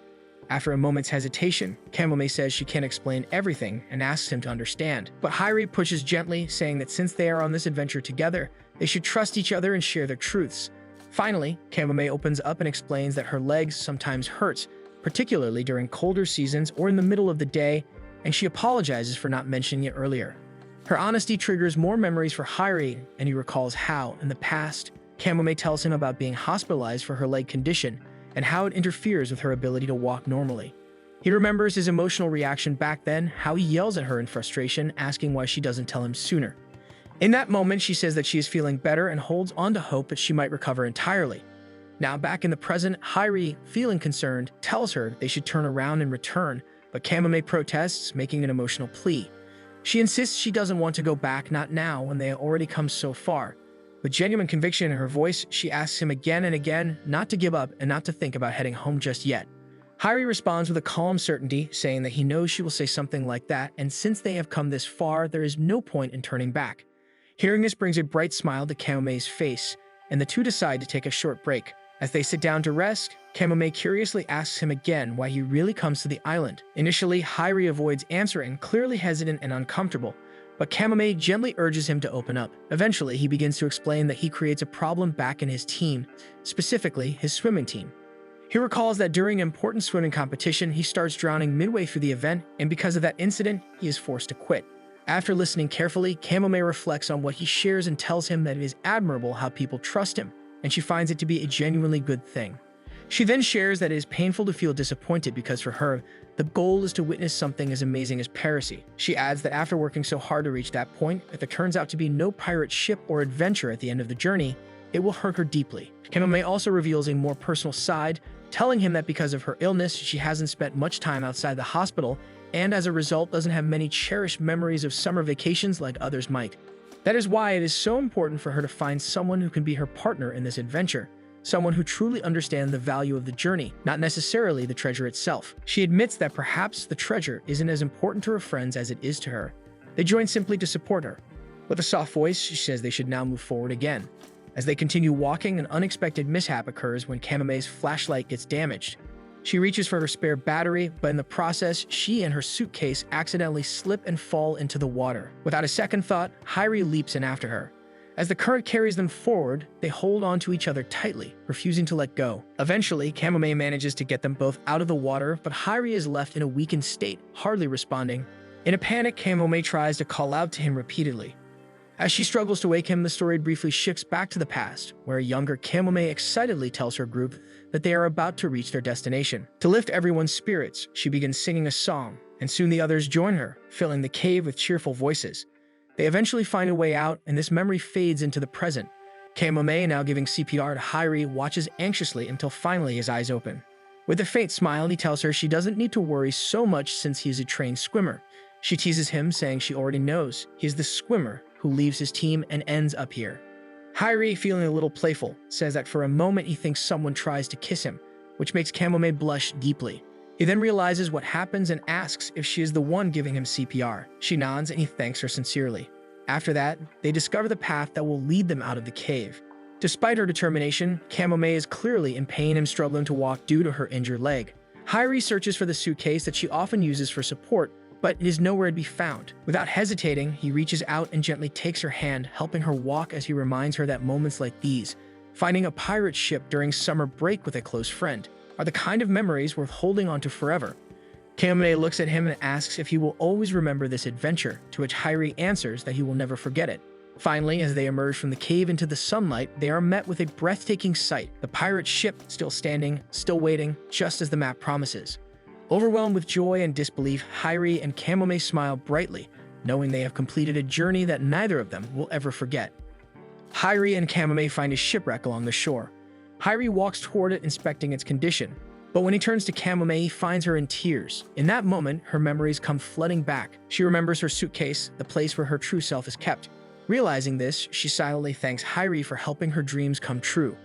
Speaker 1: After a moment's hesitation, Kamome says she can't explain everything and asks him to understand. But Hairi pushes gently, saying that since they are on this adventure together, they should trust each other and share their truths. Finally, Kamome opens up and explains that her legs sometimes hurt, particularly during colder seasons or in the middle of the day, and she apologizes for not mentioning it earlier. Her honesty triggers more memories for Hairi, and he recalls how, in the past, Kamome tells him about being hospitalized for her leg condition and how it interferes with her ability to walk normally. He remembers his emotional reaction back then, how he yells at her in frustration, asking why she doesn't tell him sooner. In that moment, she says that she is feeling better and holds on to hope that she might recover entirely. Now, back in the present, Hairi, feeling concerned, tells her they should turn around and return, but Kamome protests, making an emotional plea. She insists she doesn't want to go back, not now, when they have already come so far. With genuine conviction in her voice, she asks him again and again not to give up and not to think about heading home just yet. Hairi responds with a calm certainty, saying that he knows she will say something like that, and since they have come this far, there is no point in turning back. Hearing this brings a bright smile to Kamome's face, and the two decide to take a short break. As they sit down to rest, Kamome curiously asks him again why he really comes to the island. Initially, Hairi avoids answering, clearly hesitant and uncomfortable, but Kamome gently urges him to open up. Eventually, he begins to explain that he creates a problem back in his team, specifically his swimming team. He recalls that during an important swimming competition, he starts drowning midway through the event, and because of that incident, he is forced to quit. After listening carefully, Kamome reflects on what he shares and tells him that it is admirable how people trust him, and she finds it to be a genuinely good thing. She then shares that it is painful to feel disappointed because for her, the goal is to witness something as amazing as piracy. She adds that after working so hard to reach that point, if there turns out to be no pirate ship or adventure at the end of the journey, it will hurt her deeply. Kamome also reveals a more personal side, telling him that because of her illness, she hasn't spent much time outside the hospital, and as a result doesn't have many cherished memories of summer vacations like others might. That is why it is so important for her to find someone who can be her partner in this adventure, someone who truly understands the value of the journey, not necessarily the treasure itself. She admits that perhaps the treasure isn't as important to her friends as it is to her. They join simply to support her. With a soft voice, she says they should now move forward again. As they continue walking, an unexpected mishap occurs when Kamome's flashlight gets damaged. She reaches for her spare battery, but in the process, she and her suitcase accidentally slip and fall into the water. Without a second thought, Hairi leaps in after her. As the current carries them forward, they hold on to each other tightly, refusing to let go. Eventually, Kamome manages to get them both out of the water, but Hairi is left in a weakened state, hardly responding. In a panic, Kamome tries to call out to him repeatedly. As she struggles to wake him, the story briefly shifts back to the past, where a younger Kamome excitedly tells her group that they are about to reach their destination. To lift everyone's spirits, she begins singing a song, and soon the others join her, filling the cave with cheerful voices. They eventually find a way out, and this memory fades into the present. Kamome, now giving CPR to Hairi, watches anxiously until finally his eyes open. With a faint smile, he tells her she doesn't need to worry so much since he is a trained swimmer. She teases him, saying she already knows he is the swimmer who leaves his team and ends up here. Hairi, feeling a little playful, says that for a moment he thinks someone tries to kiss him, which makes Kamome blush deeply. He then realizes what happens and asks if she is the one giving him CPR. She nods and he thanks her sincerely. After that, they discover the path that will lead them out of the cave. Despite her determination, Kamome is clearly in pain and struggling to walk due to her injured leg. Hairi searches for the suitcase that she often uses for support, but it is nowhere to be found. Without hesitating, he reaches out and gently takes her hand, helping her walk as he reminds her that moments like these, finding a pirate ship during summer break with a close friend, are the kind of memories worth holding on to forever. Kamome looks at him and asks if he will always remember this adventure, to which Hairi answers that he will never forget it. Finally, as they emerge from the cave into the sunlight, they are met with a breathtaking sight, the pirate ship still standing, still waiting, just as the map promises. Overwhelmed with joy and disbelief, Hairi and Kamome smile brightly, knowing they have completed a journey that neither of them will ever forget. Hairi and Kamome find a shipwreck along the shore. Hairi walks toward it, inspecting its condition, but when he turns to Kamome, he finds her in tears. In that moment, her memories come flooding back. She remembers her suitcase, the place where her true self is kept. Realizing this, she silently thanks Hairi for helping her dreams come true.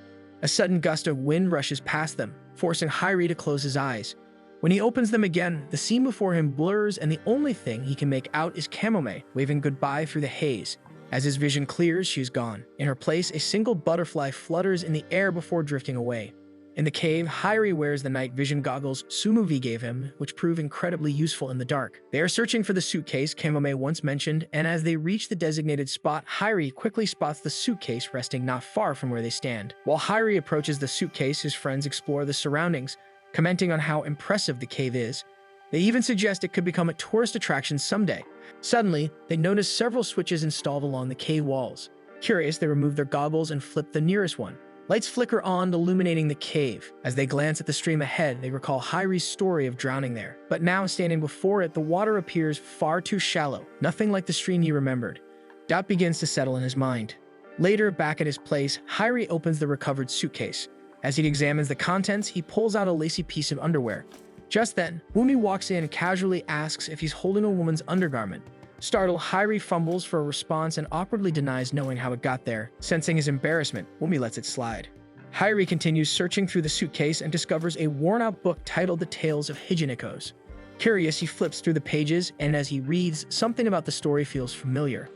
Speaker 1: A sudden gust of wind rushes past them, forcing Hairi to close his eyes. When he opens them again, the scene before him blurs and the only thing he can make out is Kamome waving goodbye through the haze. As his vision clears, she's gone. In her place, a single butterfly flutters in the air before drifting away. In the cave, Hairi wears the night vision goggles Sumuvi gave him, which prove incredibly useful in the dark. They are searching for the suitcase Kamome once mentioned, and as they reach the designated spot, Hairi quickly spots the suitcase resting not far from where they stand. While Hairi approaches the suitcase, his friends explore the surroundings, commenting on how impressive the cave is. They even suggest it could become a tourist attraction someday. Suddenly, they notice several switches installed along the cave walls. Curious, they remove their goggles and flip the nearest one. Lights flicker on, illuminating the cave. As they glance at the stream ahead, they recall Hairi's story of drowning there. But now, standing before it, the water appears far too shallow, nothing like the stream he remembered. Doubt begins to settle in his mind. Later, back at his place, Hairi opens the recovered suitcase. As he examines the contents, he pulls out a lacy piece of underwear. Just then, Wumi walks in and casually asks if he's holding a woman's undergarment. Startled, Hairi fumbles for a response and awkwardly denies knowing how it got there. Sensing his embarrassment, Wumi lets it slide. Hairi continues searching through the suitcase and discovers a worn-out book titled The Tales of Hijinikos. Curious, he flips through the pages, and as he reads, something about the story feels familiar.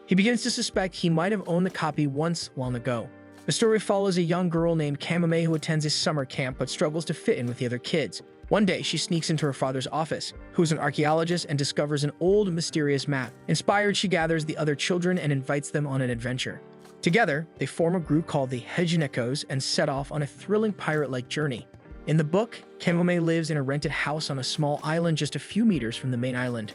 Speaker 1: He begins to suspect he might have owned the copy once long ago. The story follows a young girl named Kamome who attends a summer camp but struggles to fit in with the other kids. One day, she sneaks into her father's office, who is an archaeologist, and discovers an old, mysterious map. Inspired, she gathers the other children and invites them on an adventure. Together, they form a group called the Hijinikos and set off on a thrilling pirate-like journey. In the book, Kamome lives in a rented house on a small island just a few meters from the main island.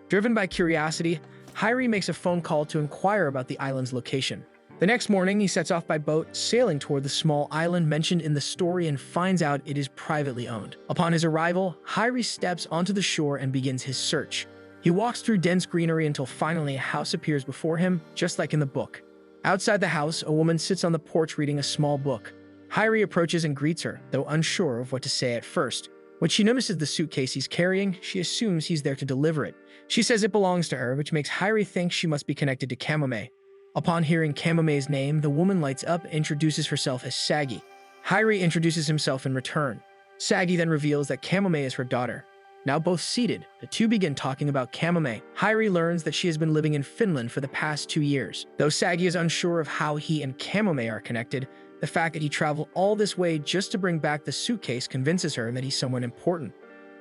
Speaker 1: Driven by curiosity, Hairi makes a phone call to inquire about the island's location. The next morning, he sets off by boat, sailing toward the small island mentioned in the story and finds out it is privately owned. Upon his arrival, Hairi steps onto the shore and begins his search. He walks through dense greenery until finally a house appears before him, just like in the book. Outside the house, a woman sits on the porch reading a small book. Hairi approaches and greets her, though unsure of what to say at first. When she notices the suitcase he's carrying, she assumes he's there to deliver it. She says it belongs to her, which makes Hairi think she must be connected to Kamome. Upon hearing Kamome's name, the woman lights up and introduces herself as Sagi. Hyri introduces himself in return. Sagi then reveals that Kamome is her daughter. Now both seated, the two begin talking about Kamome. Hyri learns that she has been living in Finland for the past 2 years. Though Sagi is unsure of how he and Kamome are connected, the fact that he traveled all this way just to bring back the suitcase convinces her that he's someone important.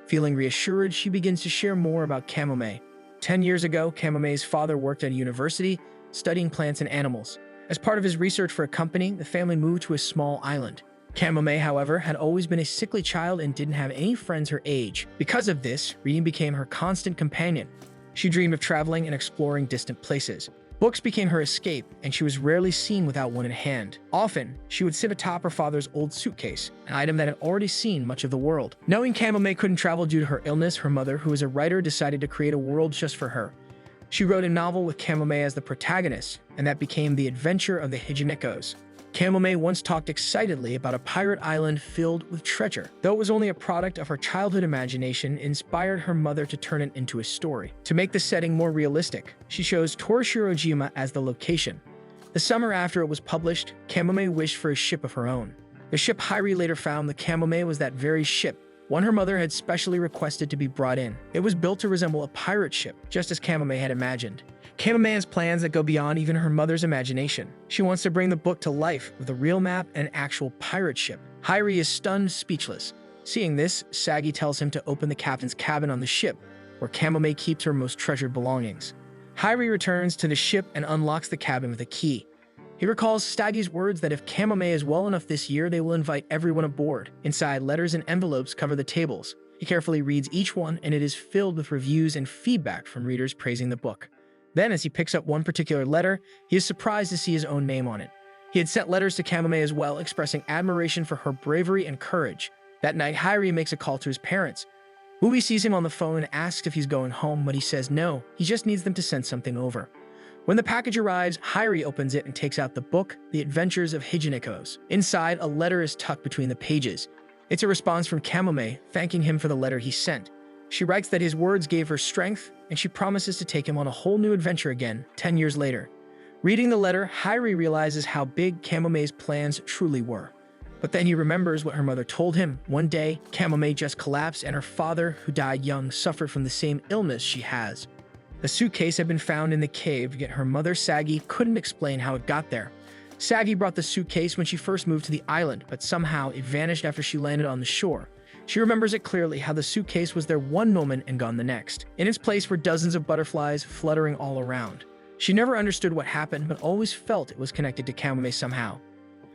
Speaker 1: Feeling reassured, she begins to share more about Kamome. 10 years ago, Kamome's father worked at a university, studying plants and animals. As part of his research for a company, the family moved to a small island. Kamome, however, had always been a sickly child and didn't have any friends her age. Because of this, reading became her constant companion. She dreamed of traveling and exploring distant places. Books became her escape, and she was rarely seen without one in hand. Often, she would sit atop her father's old suitcase, an item that had already seen much of the world. Knowing Kamome couldn't travel due to her illness, her mother, who was a writer, decided to create a world just for her. She wrote a novel with Kamome as the protagonist, and that became The Adventure of the Hijinekos. Kamome once talked excitedly about a pirate island filled with treasure. Though it was only a product of her childhood imagination, it inspired her mother to turn it into a story. To make the setting more realistic, she chose Torishirojima as the location. The summer after it was published, Kamome wished for a ship of her own. The ship Hyri later found the Kamome was that very ship, one her mother had specially requested to be brought in. It was built to resemble a pirate ship, just as Kamome had imagined. Kamome has plans that go beyond even her mother's imagination. She wants to bring the book to life with a real map and an actual pirate ship. Hyri is stunned, speechless. Seeing this, Sagi tells him to open the captain's cabin on the ship, where Kamome keeps her most treasured belongings. Hyri returns to the ship and unlocks the cabin with a key. He recalls Sagi's words that if Kamome is well enough this year, they will invite everyone aboard. Inside, letters and envelopes cover the tables. He carefully reads each one, and it is filled with reviews and feedback from readers praising the book. Then, as he picks up one particular letter, he is surprised to see his own name on it. He had sent letters to Kamome as well, expressing admiration for her bravery and courage. That night, Hyri makes a call to his parents. Mubi sees him on the phone and asks if he's going home, but he says no, he just needs them to send something over. When the package arrives, Hyri opens it and takes out the book, The Adventures of Hijinekos. Inside, a letter is tucked between the pages. It's a response from Kamome, thanking him for the letter he sent. She writes that his words gave her strength, and she promises to take him on a whole new adventure again, 10 years later. Reading the letter, Hyri realizes how big Kamome's plans truly were. But then he remembers what her mother told him. One day, Kamome just collapsed, and her father, who died young, suffered from the same illness she has. The suitcase had been found in the cave, yet her mother, Sagi, couldn't explain how it got there. Sagi brought the suitcase when she first moved to the island, but somehow it vanished after she landed on the shore. She remembers it clearly, how the suitcase was there one moment and gone the next. In its place were dozens of butterflies fluttering all around. She never understood what happened, but always felt it was connected to Kamome somehow.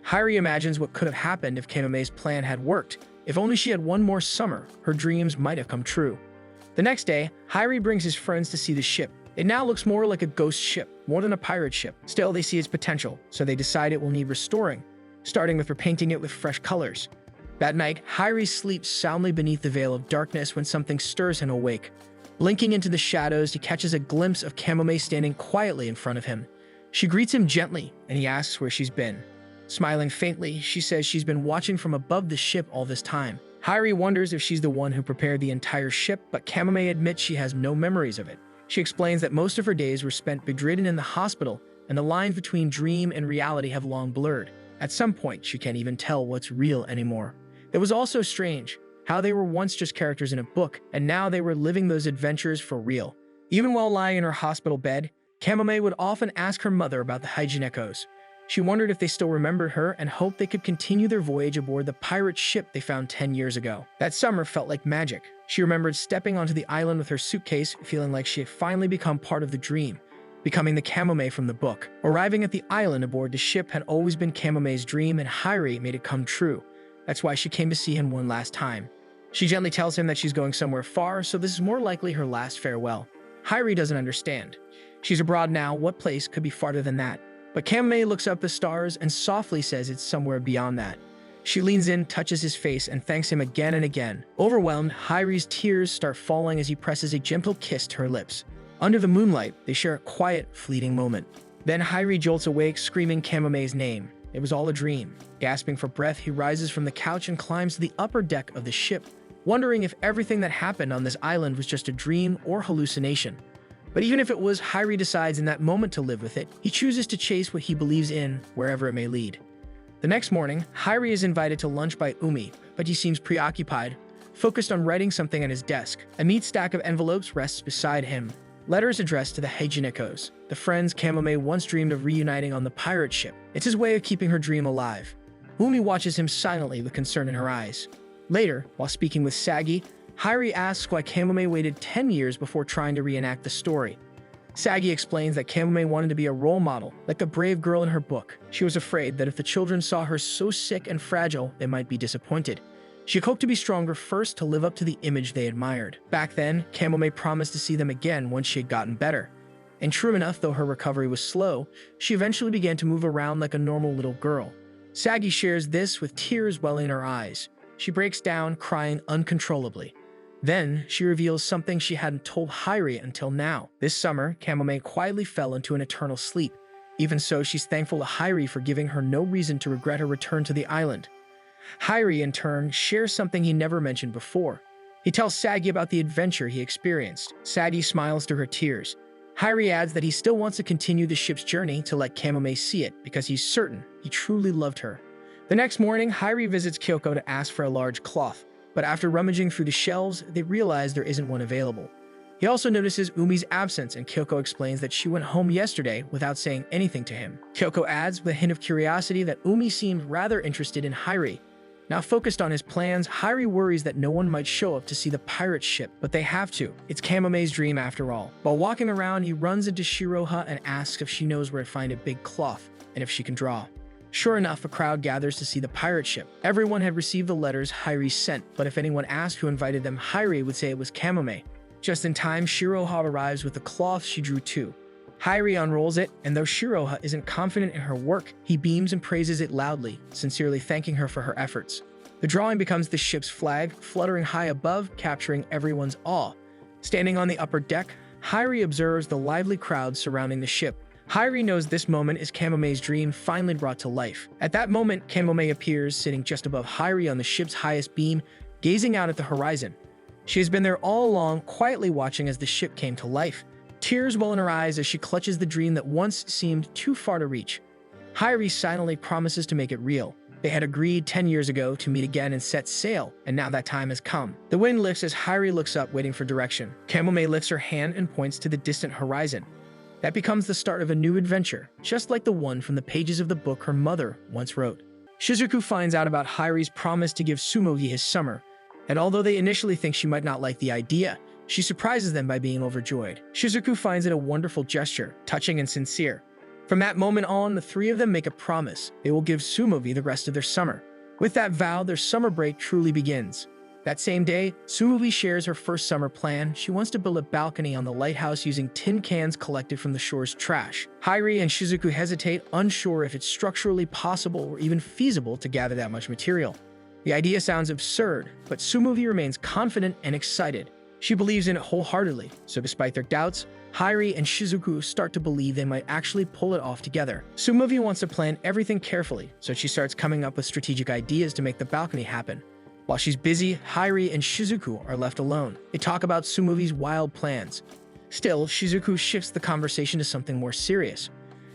Speaker 1: Hyri imagines what could have happened if Kamome's plan had worked. If only she had one more summer, her dreams might have come true. The next day, Hyri brings his friends to see the ship. It now looks more like a ghost ship, more than a pirate ship. Still, they see its potential, so they decide it will need restoring, starting with repainting it with fresh colors. That night, Hyri sleeps soundly beneath the veil of darkness when something stirs him awake. Blinking into the shadows, he catches a glimpse of Kamome standing quietly in front of him. She greets him gently, and he asks where she's been. Smiling faintly, she says she's been watching from above the ship all this time. Hyri wonders if she's the one who prepared the entire ship, but Kamome admits she has no memories of it. She explains that most of her days were spent bedridden in the hospital, and the lines between dream and reality have long blurred. At some point, she can't even tell what's real anymore. It was also strange how they were once just characters in a book, and now they were living those adventures for real. Even while lying in her hospital bed, Kamome would often ask her mother about the Hijinekos. She wondered if they still remembered her and hoped they could continue their voyage aboard the pirate ship they found 10 years ago. That summer felt like magic. She remembered stepping onto the island with her suitcase, feeling like she had finally become part of the dream, becoming the Kamome from the book. Arriving at the island aboard the ship had always been Kamome's dream, and Hyri made it come true. That's why she came to see him one last time. She gently tells him that she's going somewhere far, so this is more likely her last farewell. Hyri doesn't understand. She's abroad now, what place could be farther than that? But Kamome looks up the stars and softly says it's somewhere beyond that. She leans in, touches his face, and thanks him again and again. Overwhelmed, Hyri's tears start falling as he presses a gentle kiss to her lips. Under the moonlight, they share a quiet, fleeting moment. Then Hyri jolts awake, screaming Kamome's name. It was all a dream. Gasping for breath, he rises from the couch and climbs to the upper deck of the ship, wondering if everything that happened on this island was just a dream or hallucination. But even if it was, Hyri decides in that moment to live with it. He chooses to chase what he believes in, wherever it may lead. The next morning, Hairi is invited to lunch by Umi, but he seems preoccupied, focused on writing something at his desk. A neat stack of envelopes rests beside him. Letters addressed to the Heijinikos, the friends Kamome once dreamed of reuniting on the pirate ship. It's his way of keeping her dream alive. Umi watches him silently with concern in her eyes. Later, while speaking with Sagi, Hairi asks why Kamome waited 10 years before trying to reenact the story. Sagi explains that Kamome wanted to be a role model, like the brave girl in her book. She was afraid that if the children saw her so sick and fragile, they might be disappointed. She hoped to be stronger first to live up to the image they admired. Back then, Kamome promised to see them again once she had gotten better. And true enough, though her recovery was slow, she eventually began to move around like a normal little girl. Sagi shares this with tears welling in her eyes. She breaks down, crying uncontrollably. Then, she reveals something she hadn't told Hairi until now. This summer, Kamome quietly fell into an eternal sleep. Even so, she's thankful to Hairi for giving her no reason to regret her return to the island. Hairi, in turn, shares something he never mentioned before. He tells Sagi about the adventure he experienced. Sagi smiles through her tears. Hairi adds that he still wants to continue the ship's journey to let Kamome see it because he's certain he truly loved her. The next morning, Hairi visits Kyoko to ask for a large cloth, but after rummaging through the shelves, they realize there isn't one available. He also notices Umi's absence, and Kyoko explains that she went home yesterday without saying anything to him. Kyoko adds with a hint of curiosity that Umi seemed rather interested in Hairi. Now focused on his plans, Hairi worries that no one might show up to see the pirate ship, but they have to. It's Kamome's dream after all. While walking around, he runs into Shiroha and asks if she knows where to find a big cloth, and if she can draw. Sure enough, a crowd gathers to see the pirate ship. Everyone had received the letters Hairi sent, but if anyone asked who invited them, Hairi would say it was Kamome. Just in time, Shiroha arrives with the cloth she drew too. Hairi unrolls it, and though Shiroha isn't confident in her work, he beams and praises it loudly, sincerely thanking her for her efforts. The drawing becomes the ship's flag, fluttering high above, capturing everyone's awe. Standing on the upper deck, Hairi observes the lively crowd surrounding the ship. Hairi knows this moment is Kamome's dream finally brought to life. At that moment, Kamome appears, sitting just above Hairi on the ship's highest beam, gazing out at the horizon. She has been there all along, quietly watching as the ship came to life. Tears well in her eyes as she clutches the dream that once seemed too far to reach. Hairi silently promises to make it real. They had agreed 10 years ago to meet again and set sail, and now that time has come. The wind lifts as Hairi looks up, waiting for direction. Kamome lifts her hand and points to the distant horizon. That becomes the start of a new adventure, just like the one from the pages of the book her mother once wrote. Shizuku finds out about Hairi's promise to give Sumogi his summer, and although they initially think she might not like the idea, she surprises them by being overjoyed. Shizuku finds it a wonderful gesture, touching and sincere. From that moment on, the three of them make a promise. They will give Sumogi the rest of their summer. With that vow, their summer break truly begins. That same day, Sumogi shares her first summer plan. She wants to build a balcony on the lighthouse using tin cans collected from the shore's trash. Hairi and Shizuku hesitate, unsure if it's structurally possible or even feasible to gather that much material. The idea sounds absurd, but Sumogi remains confident and excited. She believes in it wholeheartedly, so despite their doubts, Hairi and Shizuku start to believe they might actually pull it off together. Sumogi wants to plan everything carefully, so she starts coming up with strategic ideas to make the balcony happen. While she's busy, Hairi and Shizuku are left alone. They talk about Sumogi's wild plans. Still, Shizuku shifts the conversation to something more serious.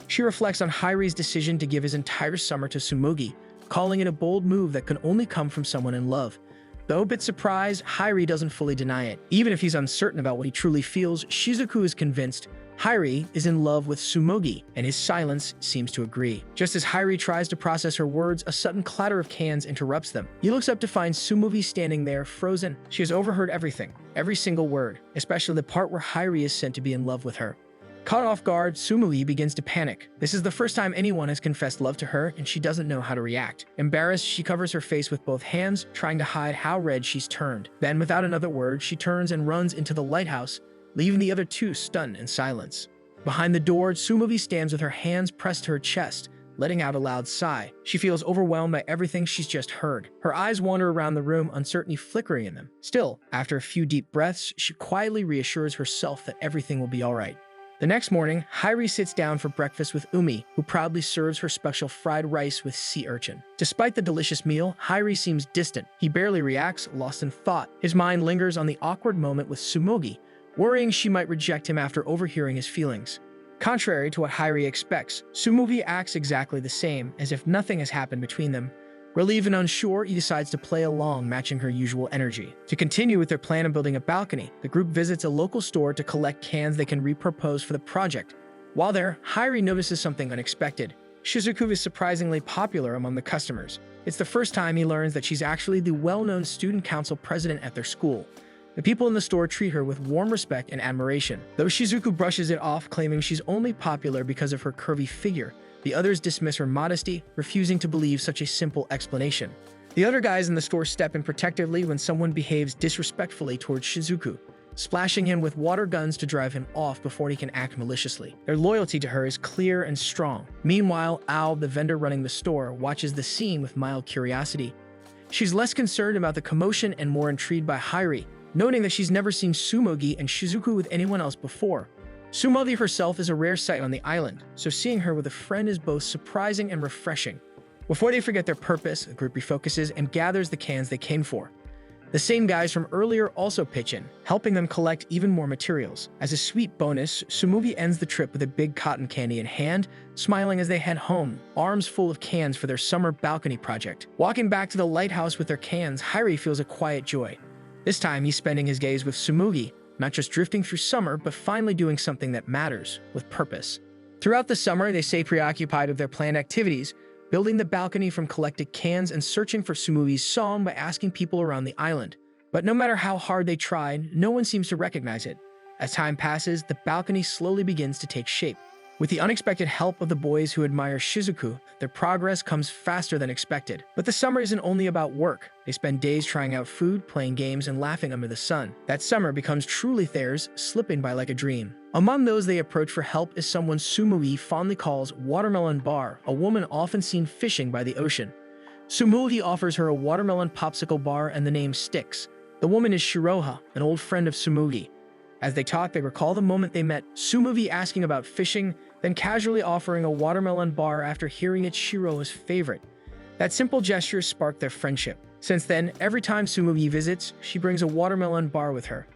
Speaker 1: She reflects on Hairi's decision to give his entire summer to Sumogi, calling it a bold move that can only come from someone in love. Though a bit surprised, Hairi doesn't fully deny it. Even if he's uncertain about what he truly feels, Shizuku is convinced Hairi is in love with Sumogi, and his silence seems to agree. Just as Hairi tries to process her words, a sudden clatter of cans interrupts them. He looks up to find Sumogi standing there, frozen. She has overheard everything, every single word, especially the part where Hairi is said to be in love with her. Caught off guard, Sumogi begins to panic. This is the first time anyone has confessed love to her, and she doesn't know how to react. Embarrassed, she covers her face with both hands, trying to hide how red she's turned. Then, without another word, she turns and runs into the lighthouse, leaving the other two stunned in silence. Behind the door, Sumogi stands with her hands pressed to her chest, letting out a loud sigh. She feels overwhelmed by everything she's just heard. Her eyes wander around the room, uncertainty flickering in them. Still, after a few deep breaths, she quietly reassures herself that everything will be all right. The next morning, Hairi sits down for breakfast with Umi, who proudly serves her special fried rice with sea urchin. Despite the delicious meal, Hairi seems distant. He barely reacts, lost in thought. His mind lingers on the awkward moment with Sumogi, worrying she might reject him after overhearing his feelings. Contrary to what Hairi expects, Tsumugi acts exactly the same, as if nothing has happened between them. Relieved and unsure, he decides to play along, matching her usual energy. To continue with their plan of building a balcony, the group visits a local store to collect cans they can repurpose for the project. While there, Hairi notices something unexpected. Shizuku is surprisingly popular among the customers. It's the first time he learns that she's actually the well-known student council president at their school. The people in the store treat her with warm respect and admiration. Though Shizuku brushes it off, claiming she's only popular because of her curvy figure, the others dismiss her modesty, refusing to believe such a simple explanation. The other guys in the store step in protectively when someone behaves disrespectfully towards Shizuku, splashing him with water guns to drive him off before he can act maliciously. Their loyalty to her is clear and strong. Meanwhile, Ao, the vendor running the store, watches the scene with mild curiosity. She's less concerned about the commotion and more intrigued by Hairi, noting that she's never seen Tsumugi and Shizuku with anyone else before. Tsumugi herself is a rare sight on the island, so seeing her with a friend is both surprising and refreshing. Before they forget their purpose, the group refocuses and gathers the cans they came for. The same guys from earlier also pitch in, helping them collect even more materials. As a sweet bonus, Tsumugi ends the trip with a big cotton candy in hand, smiling as they head home, arms full of cans for their summer balcony project. Walking back to the lighthouse with their cans, Hairi feels a quiet joy. This time, he's spending his days with Tsumugi, not just drifting through summer, but finally doing something that matters, with purpose. Throughout the summer, they stay preoccupied with their planned activities, building the balcony from collected cans and searching for Tsumugi's song by asking people around the island. But no matter how hard they tried, no one seems to recognize it. As time passes, the balcony slowly begins to take shape. With the unexpected help of the boys who admire Shizuku, their progress comes faster than expected. But the summer isn't only about work. They spend days trying out food, playing games, and laughing under the sun. That summer becomes truly theirs, slipping by like a dream. Among those they approach for help is someone Tsumugi fondly calls Watermelon Bar, a woman often seen fishing by the ocean. Tsumugi offers her a watermelon popsicle bar and the name sticks. The woman is Shiroha, an old friend of Tsumugi. As they talk, they recall the moment they met, Tsumugi asking about fishing, then casually offering a watermelon bar after hearing it's Shiroha's favorite. That simple gesture sparked their friendship. Since then, every time Tsumugi visits, she brings a watermelon bar with her.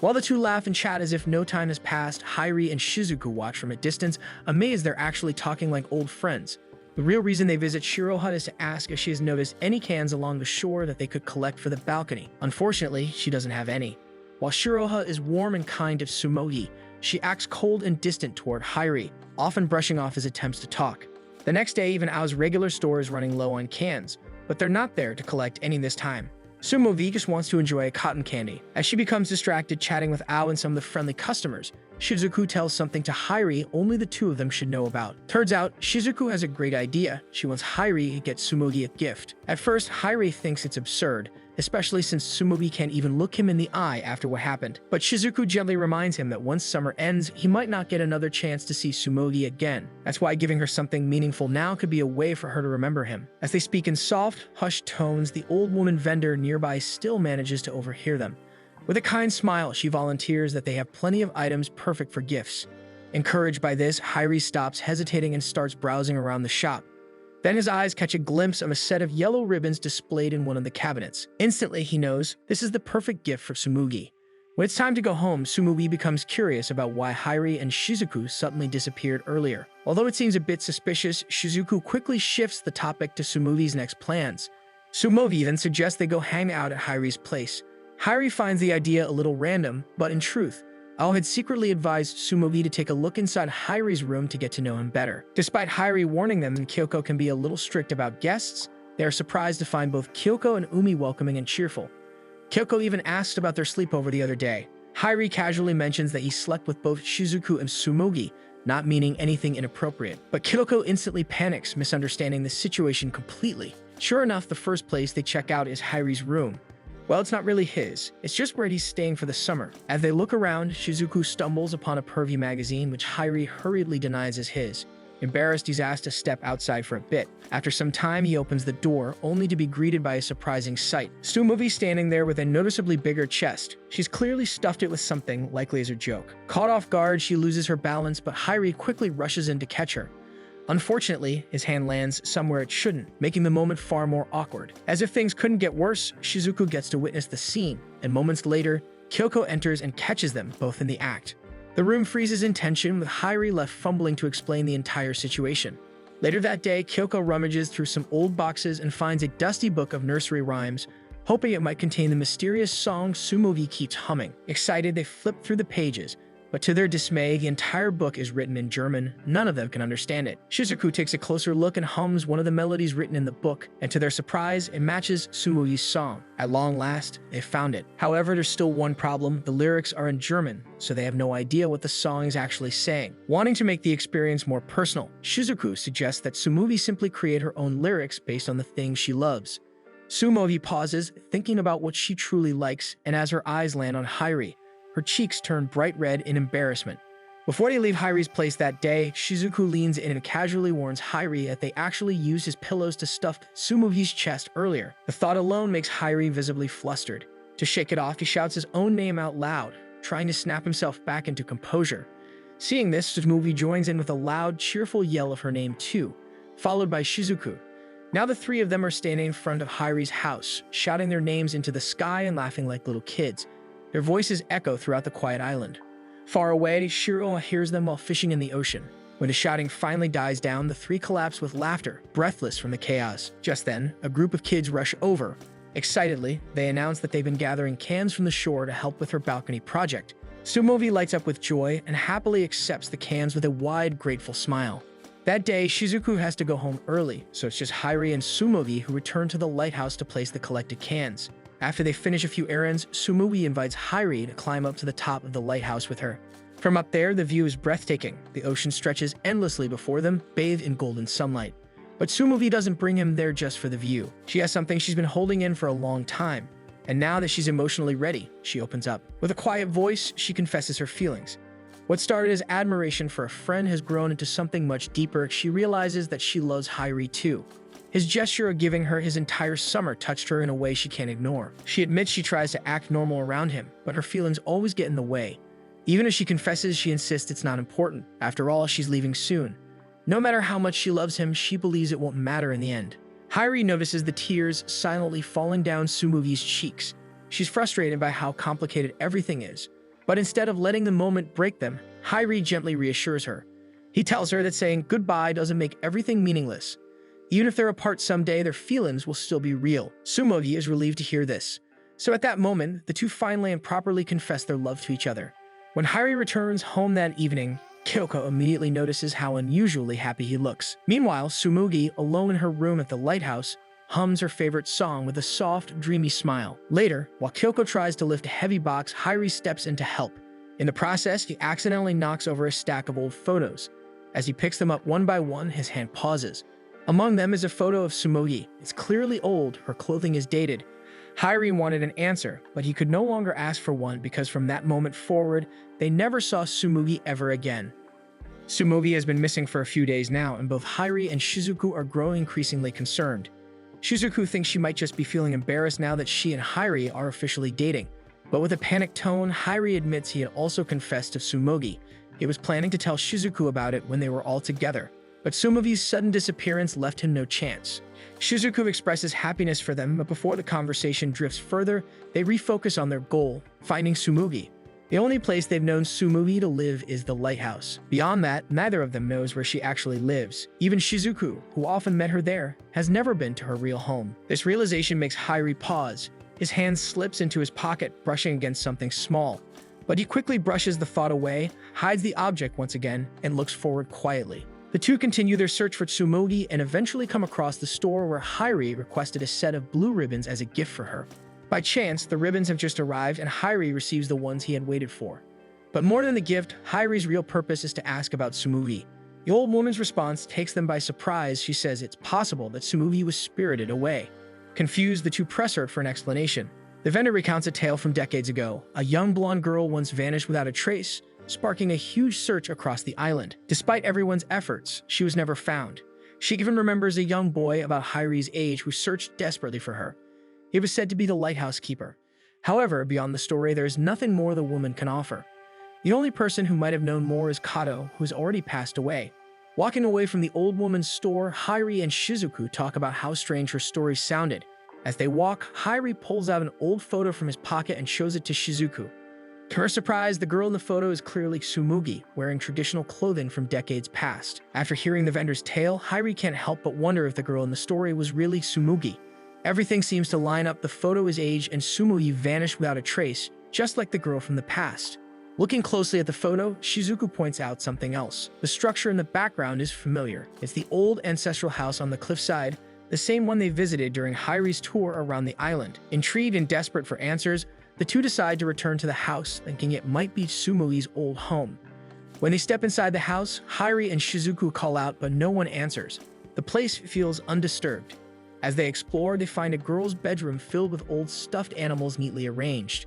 Speaker 1: While the two laugh and chat as if no time has passed, Hairi and Shizuku watch from a distance, amazed they're actually talking like old friends. The real reason they visit Shiroha is to ask if she has noticed any cans along the shore that they could collect for the balcony. Unfortunately, she doesn't have any. While Shiroha is warm and kind to Tsumugi, she acts cold and distant toward Hairi, often brushing off his attempts to talk. The next day, even Ao's regular store is running low on cans, but they're not there to collect any this time. Tsumugi just wants to enjoy a cotton candy. As she becomes distracted chatting with Ao and some of the friendly customers, Shizuku tells something to Hairi only the two of them should know about. Turns out, Shizuku has a great idea. She wants Hairi to get Tsumugi a gift. At first, Hairi thinks it's absurd, especially since Tsumugi can't even look him in the eye after what happened. But Shizuku gently reminds him that once summer ends, he might not get another chance to see Tsumugi again. That's why giving her something meaningful now could be a way for her to remember him. As they speak in soft, hushed tones, the old woman vendor nearby still manages to overhear them. With a kind smile, she volunteers that they have plenty of items perfect for gifts. Encouraged by this, Hairi stops hesitating and starts browsing around the shop. Then his eyes catch a glimpse of a set of yellow ribbons displayed in one of the cabinets. Instantly, he knows this is the perfect gift for Tsumugi. When it's time to go home, Tsumugi becomes curious about why Hairi and Shizuku suddenly disappeared earlier. Although it seems a bit suspicious, Shizuku quickly shifts the topic to Tsumugi's next plans. Tsumugi then suggests they go hang out at Hairi's place. Hairi finds the idea a little random, but in truth, Ao had secretly advised Tsumugi to take a look inside Hairi's room to get to know him better. Despite Hairi warning them that Kyoko can be a little strict about guests, they are surprised to find both Kyoko and Umi welcoming and cheerful. Kyoko even asked about their sleepover the other day. Hairi casually mentions that he slept with both Shizuku and Tsumugi, not meaning anything inappropriate. But Kyoko instantly panics, misunderstanding the situation completely. Sure enough, the first place they check out is Hairi's room. Well, it's not really his. It's just where he's staying for the summer. As they look around, Shizuku stumbles upon a pervy magazine, which Hairi hurriedly denies is his. Embarrassed, he's asked to step outside for a bit. After some time, he opens the door, only to be greeted by a surprising sight. Tsumugi standing there with a noticeably bigger chest. She's clearly stuffed it with something, likely as a joke. Caught off guard, she loses her balance, but Hairi quickly rushes in to catch her. Unfortunately, his hand lands somewhere it shouldn't, making the moment far more awkward. As if things couldn't get worse, Shizuku gets to witness the scene, and moments later, Kyoko enters and catches them both in the act. The room freezes in tension, with Hairi left fumbling to explain the entire situation. Later that day, Kyoko rummages through some old boxes and finds a dusty book of nursery rhymes, hoping it might contain the mysterious song Sumogi keeps humming. Excited, they flip through the pages, but to their dismay, the entire book is written in German. None of them can understand it. Shizuku takes a closer look and hums one of the melodies written in the book, and to their surprise, it matches Sumogi's song. At long last, they found it. However, there's still one problem. The lyrics are in German, so they have no idea what the song is actually saying. Wanting to make the experience more personal, Shizuku suggests that Sumogi simply create her own lyrics based on the things she loves. Sumogi pauses, thinking about what she truly likes, and as her eyes land on Hairi, her cheeks turn bright red in embarrassment. Before they leave Hairi's place that day, Shizuku leans in and casually warns Hairi that they actually used his pillows to stuff Sumogi's chest earlier. The thought alone makes Hairi visibly flustered. To shake it off, he shouts his own name out loud, trying to snap himself back into composure. Seeing this, Sumogi joins in with a loud, cheerful yell of her name too, followed by Shizuku. Now the three of them are standing in front of Hairi's house, shouting their names into the sky and laughing like little kids. Their voices echo throughout the quiet island. Far away, Shiro hears them while fishing in the ocean. When the shouting finally dies down, the three collapse with laughter, breathless from the chaos. Just then, a group of kids rush over. Excitedly, they announce that they've been gathering cans from the shore to help with her balcony project. Sumogi lights up with joy and happily accepts the cans with a wide, grateful smile. That day, Shizuku has to go home early, so it's just Hairi and Sumogi who return to the lighthouse to place the collected cans. After they finish a few errands, Sumogi invites Hairi to climb up to the top of the lighthouse with her. From up there, the view is breathtaking. The ocean stretches endlessly before them, bathed in golden sunlight. But Sumogi doesn't bring him there just for the view. She has something she's been holding in for a long time, and now that she's emotionally ready, she opens up. With a quiet voice, she confesses her feelings. What started as admiration for a friend has grown into something much deeper. She realizes that she loves Hairi too. His gesture of giving her his entire summer touched her in a way she can't ignore. She admits she tries to act normal around him, but her feelings always get in the way. Even as she confesses, she insists it's not important. After all, she's leaving soon. No matter how much she loves him, she believes it won't matter in the end. Hairi notices the tears silently falling down Sumogi's cheeks. She's frustrated by how complicated everything is. But instead of letting the moment break them, Hairi gently reassures her. He tells her that saying goodbye doesn't make everything meaningless. Even if they're apart someday, their feelings will still be real. Sumogi is relieved to hear this. So at that moment, the two finally and properly confess their love to each other. When Hairi returns home that evening, Kyoko immediately notices how unusually happy he looks. Meanwhile, Sumogi, alone in her room at the lighthouse, hums her favorite song with a soft, dreamy smile. Later, while Kyoko tries to lift a heavy box, Hairi steps in to help. In the process, he accidentally knocks over a stack of old photos. As he picks them up one by one, his hand pauses. Among them is a photo of Sumogi. It's clearly old, her clothing is dated. Hairi wanted an answer, but he could no longer ask for one because from that moment forward, they never saw Sumogi ever again. Sumogi has been missing for a few days now, and both Hairi and Shizuku are growing increasingly concerned. Shizuku thinks she might just be feeling embarrassed now that she and Hairi are officially dating. But with a panicked tone, Hairi admits he had also confessed to Sumogi. He was planning to tell Shizuku about it when they were all together. But Sumogi's sudden disappearance left him no chance. Shizuku expresses happiness for them, but before the conversation drifts further, they refocus on their goal, finding Sumogi. The only place they've known Sumogi to live is the lighthouse. Beyond that, neither of them knows where she actually lives. Even Shizuku, who often met her there, has never been to her real home. This realization makes Hairi pause. His hand slips into his pocket, brushing against something small. But he quickly brushes the thought away, hides the object once again, and looks forward quietly. The two continue their search for Sumogi and eventually come across the store where Hairi requested a set of blue ribbons as a gift for her. By chance, the ribbons have just arrived and Hairi receives the ones he had waited for. But more than the gift, Hairi's real purpose is to ask about Sumogi. The old woman's response takes them by surprise. She says it's possible that Sumogi was spirited away. Confused, the two press her for an explanation. The vendor recounts a tale from decades ago. A young blonde girl once vanished without a trace, sparking a huge search across the island. Despite everyone's efforts, she was never found. She even remembers a young boy about Hairi's age who searched desperately for her. He was said to be the lighthouse keeper. However, beyond the story, there is nothing more the woman can offer. The only person who might have known more is Kato, who has already passed away. Walking away from the old woman's store, Hairi and Shizuku talk about how strange her story sounded. As they walk, Hairi pulls out an old photo from his pocket and shows it to Shizuku. To her surprise, the girl in the photo is clearly Tsumugi, wearing traditional clothing from decades past. After hearing the vendor's tale, Hairi can't help but wonder if the girl in the story was really Tsumugi. Everything seems to line up. The photo is aged and Tsumugi vanished without a trace, just like the girl from the past. Looking closely at the photo, Shizuku points out something else. The structure in the background is familiar. It's the old ancestral house on the cliffside, the same one they visited during Hairi's tour around the island. Intrigued and desperate for answers, the two decide to return to the house, thinking it might be Tsumugi's old home. When they step inside the house, Hairi and Shizuku call out, but no one answers. The place feels undisturbed. As they explore, they find a girl's bedroom filled with old stuffed animals neatly arranged.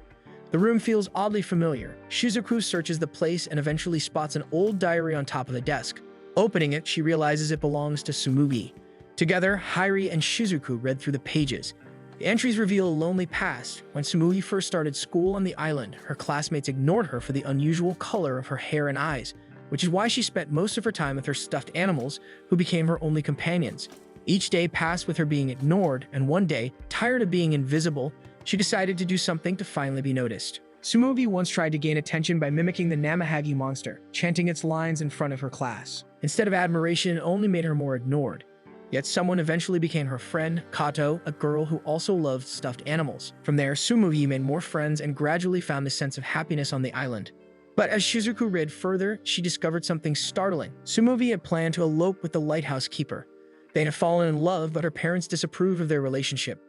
Speaker 1: The room feels oddly familiar. Shizuku searches the place and eventually spots an old diary on top of the desk. Opening it, she realizes it belongs to Tsumugi. Together, Hairi and Shizuku read through the pages. The entries reveal a lonely past. When Tsumugi first started school on the island, her classmates ignored her for the unusual color of her hair and eyes, which is why she spent most of her time with her stuffed animals, who became her only companions. Each day passed with her being ignored, and one day, tired of being invisible, she decided to do something to finally be noticed. Tsumugi once tried to gain attention by mimicking the Namahagi monster, chanting its lines in front of her class. Instead of admiration, it only made her more ignored. Yet someone eventually became her friend, Kato, a girl who also loved stuffed animals. From there, Tsumugi made more friends and gradually found a sense of happiness on the island. But as Shizuku read further, she discovered something startling. Tsumugi had planned to elope with the lighthouse keeper. They had fallen in love, but her parents disapproved of their relationship.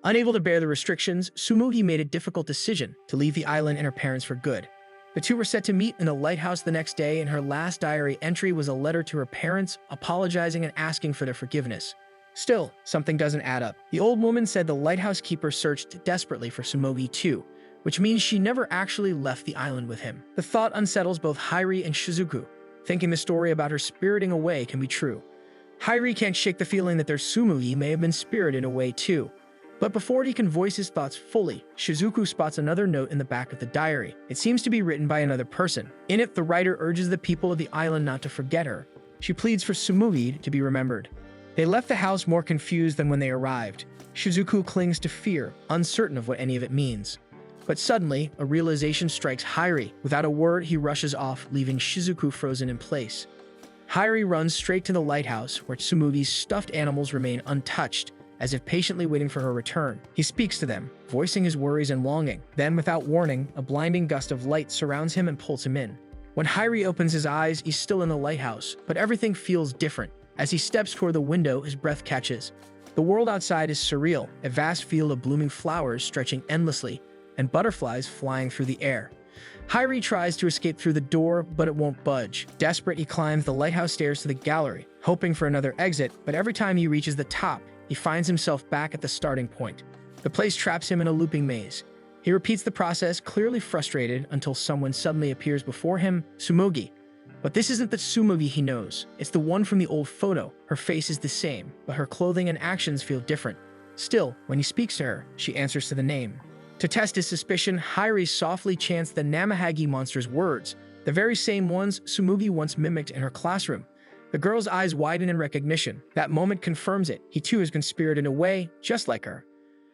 Speaker 1: Unable to bear the restrictions, Tsumugi made a difficult decision to leave the island and her parents for good. The two were set to meet in the lighthouse the next day, and her last diary entry was a letter to her parents, apologizing and asking for their forgiveness. Still, something doesn't add up. The old woman said the lighthouse keeper searched desperately for Tsumugi too, which means she never actually left the island with him. The thought unsettles both Hairi and Shizuku, thinking the story about her spiriting away can be true. Hairi can't shake the feeling that their Tsumugi may have been spirited away too. But before he can voice his thoughts fully, Shizuku spots another note in the back of the diary. It seems to be written by another person. In it, the writer urges the people of the island not to forget her. She pleads for Tsumugi to be remembered. They left the house more confused than when they arrived. Shizuku clings to fear, uncertain of what any of it means. But suddenly, a realization strikes Hairi. Without a word, he rushes off, leaving Shizuku frozen in place. Hairi runs straight to the lighthouse, where Tsumugi's stuffed animals remain untouched, as if patiently waiting for her return. He speaks to them, voicing his worries and longing. Then, without warning, a blinding gust of light surrounds him and pulls him in. When Hairi opens his eyes, he's still in the lighthouse, but everything feels different. As he steps toward the window, his breath catches. The world outside is surreal, a vast field of blooming flowers stretching endlessly, and butterflies flying through the air. Hairi tries to escape through the door, but it won't budge. Desperate, he climbs the lighthouse stairs to the gallery, hoping for another exit, but every time he reaches the top, he finds himself back at the starting point. The place traps him in a looping maze. He repeats the process, clearly frustrated, until someone suddenly appears before him, Tsumugi. But this isn't the Tsumugi he knows. It's the one from the old photo. Her face is the same, but her clothing and actions feel different. Still, when he speaks to her, she answers to the name. To test his suspicion, Hairi softly chants the Namahagi monster's words, the very same ones Tsumugi once mimicked in her classroom. The girl's eyes widen in recognition. That moment confirms it. He too has been spirited away, just like her.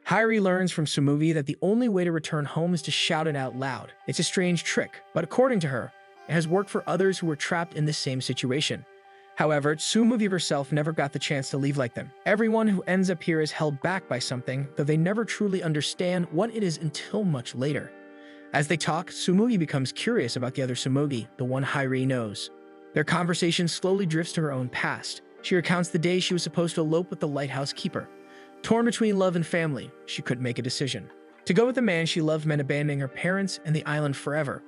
Speaker 1: Hairi learns from Tsumugi that the only way to return home is to shout it out loud. It's a strange trick, but according to her, it has worked for others who were trapped in this same situation. However, Tsumugi herself never got the chance to leave like them. Everyone who ends up here is held back by something, though they never truly understand what it is until much later. As they talk, Tsumugi becomes curious about the other Tsumugi, the one Hairi knows. Their conversation slowly drifts to her own past. She recounts the day she was supposed to elope with the lighthouse keeper. Torn between love and family, she couldn't make a decision. To go with the man she loved meant abandoning her parents and the island forever.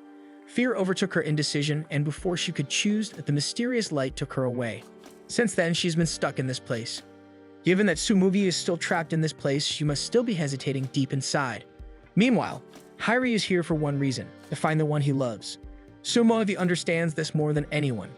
Speaker 1: Fear overtook her indecision, and before she could choose, the mysterious light took her away. Since then, she's been stuck in this place. Given that Tsumugi is still trapped in this place, she must still be hesitating deep inside. Meanwhile, Hairi is here for one reason: to find the one he loves. Tsumugi understands this more than anyone.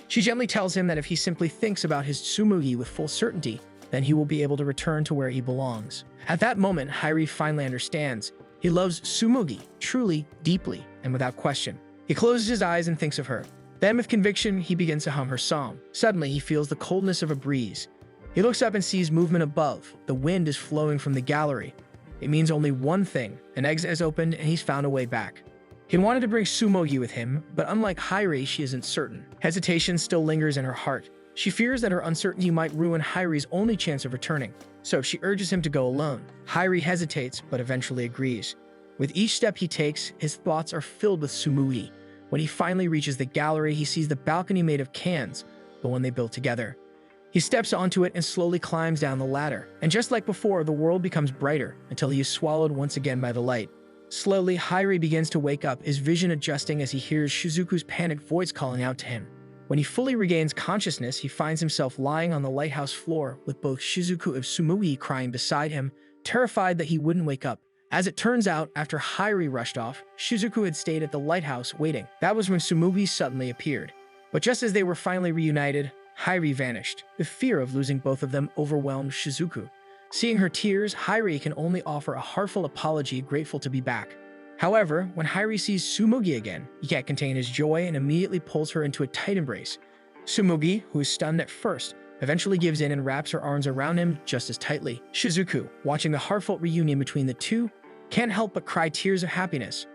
Speaker 1: She gently tells him that if he simply thinks about his Tsumugi with full certainty, then he will be able to return to where he belongs. At that moment, Hairi finally understands. He loves Tsumugi, truly, deeply, and without question. He closes his eyes and thinks of her. Then, with conviction, he begins to hum her song. Suddenly, he feels the coldness of a breeze. He looks up and sees movement above. The wind is flowing from the gallery. It means only one thing: an exit has opened and he's found a way back. He wanted to bring Sumogi with him, but unlike Hairi, she isn't certain. Hesitation still lingers in her heart. She fears that her uncertainty might ruin Hairi's only chance of returning, so she urges him to go alone. Hairi hesitates, but eventually agrees. With each step he takes, his thoughts are filled with Tsumugi. When he finally reaches the gallery, he sees the balcony made of cans, the one they built together. He steps onto it and slowly climbs down the ladder. And just like before, the world becomes brighter until he is swallowed once again by the light. Slowly, Hairi begins to wake up, his vision adjusting as he hears Shizuku's panicked voice calling out to him. When he fully regains consciousness, he finds himself lying on the lighthouse floor with both Shizuku and Tsumugi crying beside him, terrified that he wouldn't wake up. As it turns out, after Hairi rushed off, Shizuku had stayed at the lighthouse waiting. That was when Tsumugi suddenly appeared. But just as they were finally reunited, Hairi vanished. The fear of losing both of them overwhelmed Shizuku. Seeing her tears, Hairi can only offer a heartfelt apology, grateful to be back. However, when Hairi sees Tsumugi again, he can't contain his joy and immediately pulls her into a tight embrace. Tsumugi, who is stunned at first, eventually gives in and wraps her arms around him just as tightly. Shizuku, watching the heartfelt reunion between the two, can't help but cry tears of happiness.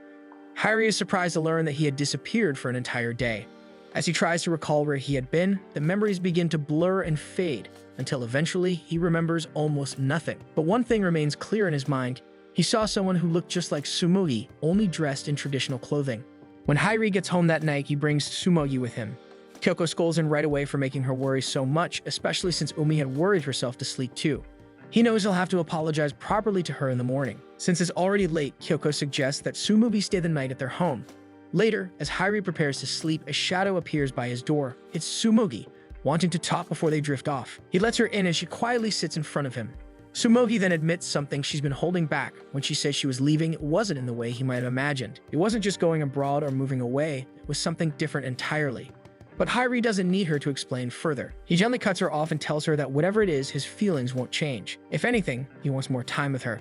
Speaker 1: Hairi is surprised to learn that he had disappeared for an entire day. As he tries to recall where he had been, the memories begin to blur and fade, until eventually he remembers almost nothing. But one thing remains clear in his mind. He saw someone who looked just like Tsumugi, only dressed in traditional clothing. When Hairi gets home that night, he brings Tsumugi with him. Kyoko scolds him right away for making her worry so much, especially since Umi had worried herself to sleep too. He knows he'll have to apologize properly to her in the morning. Since it's already late, Kyoko suggests that Tsumugi stay the night at their home. Later, as Hairi prepares to sleep, a shadow appears by his door. It's Tsumugi, wanting to talk before they drift off. He lets her in as she quietly sits in front of him. Tsumugi then admits something she's been holding back. When she says she was leaving, it wasn't in the way he might have imagined. It wasn't just going abroad or moving away, it was something different entirely. But Hairi doesn't need her to explain further. He gently cuts her off and tells her that whatever it is, his feelings won't change. If anything, he wants more time with her.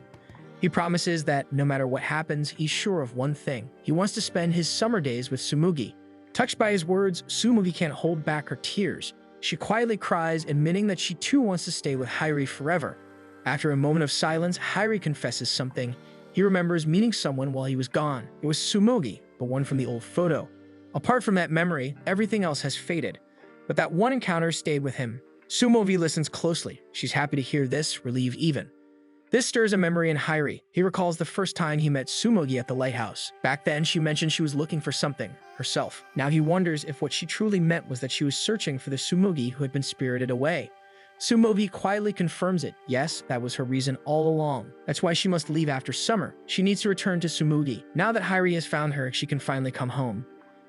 Speaker 1: He promises that no matter what happens, he's sure of one thing. He wants to spend his summer days with Tsumugi. Touched by his words, Tsumugi can't hold back her tears. She quietly cries, admitting that she too wants to stay with Hairi forever. After a moment of silence, Hairi confesses something. He remembers meeting someone while he was gone. It was Tsumugi, but one from the old photo. Apart from that memory, everything else has faded. But that one encounter stayed with him. Tsumugi listens closely. She's happy to hear this, relieved even. This stirs a memory in Hairi. He recalls the first time he met Tsumugi at the lighthouse. Back then, she mentioned she was looking for something, herself. Now he wonders if what she truly meant was that she was searching for the Tsumugi who had been spirited away. Tsumugi quietly confirms it. Yes, that was her reason all along. That's why she must leave after summer. She needs to return to Tsumugi. Now that Hairi has found her, she can finally come home.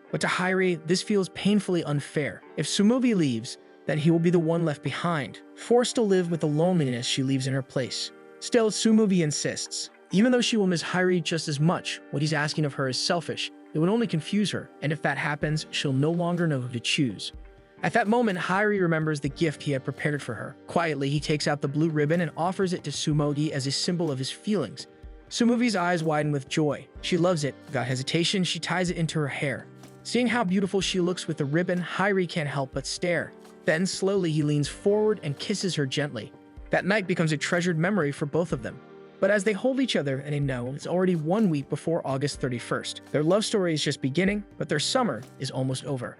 Speaker 1: But to Hairi, this feels painfully unfair. If Tsumugi leaves, then he will be the one left behind, forced to live with the loneliness she leaves in her place. Still, Tsumugi insists. Even though she will miss Hairi just as much, what he's asking of her is selfish. It would only confuse her, and if that happens, she'll no longer know who to choose. At that moment, Hairi remembers the gift he had prepared for her. Quietly, he takes out the blue ribbon and offers it to Tsumugi as a symbol of his feelings. Tsumugi's eyes widen with joy. She loves it. Without hesitation, she ties it into her hair. Seeing how beautiful she looks with the ribbon, Hairi can't help but stare. Then, slowly, he leans forward and kisses her gently. That night becomes a treasured memory for both of them. But as they hold each other and they know it's already 1 week before August 31st, their love story is just beginning, but their summer is almost over.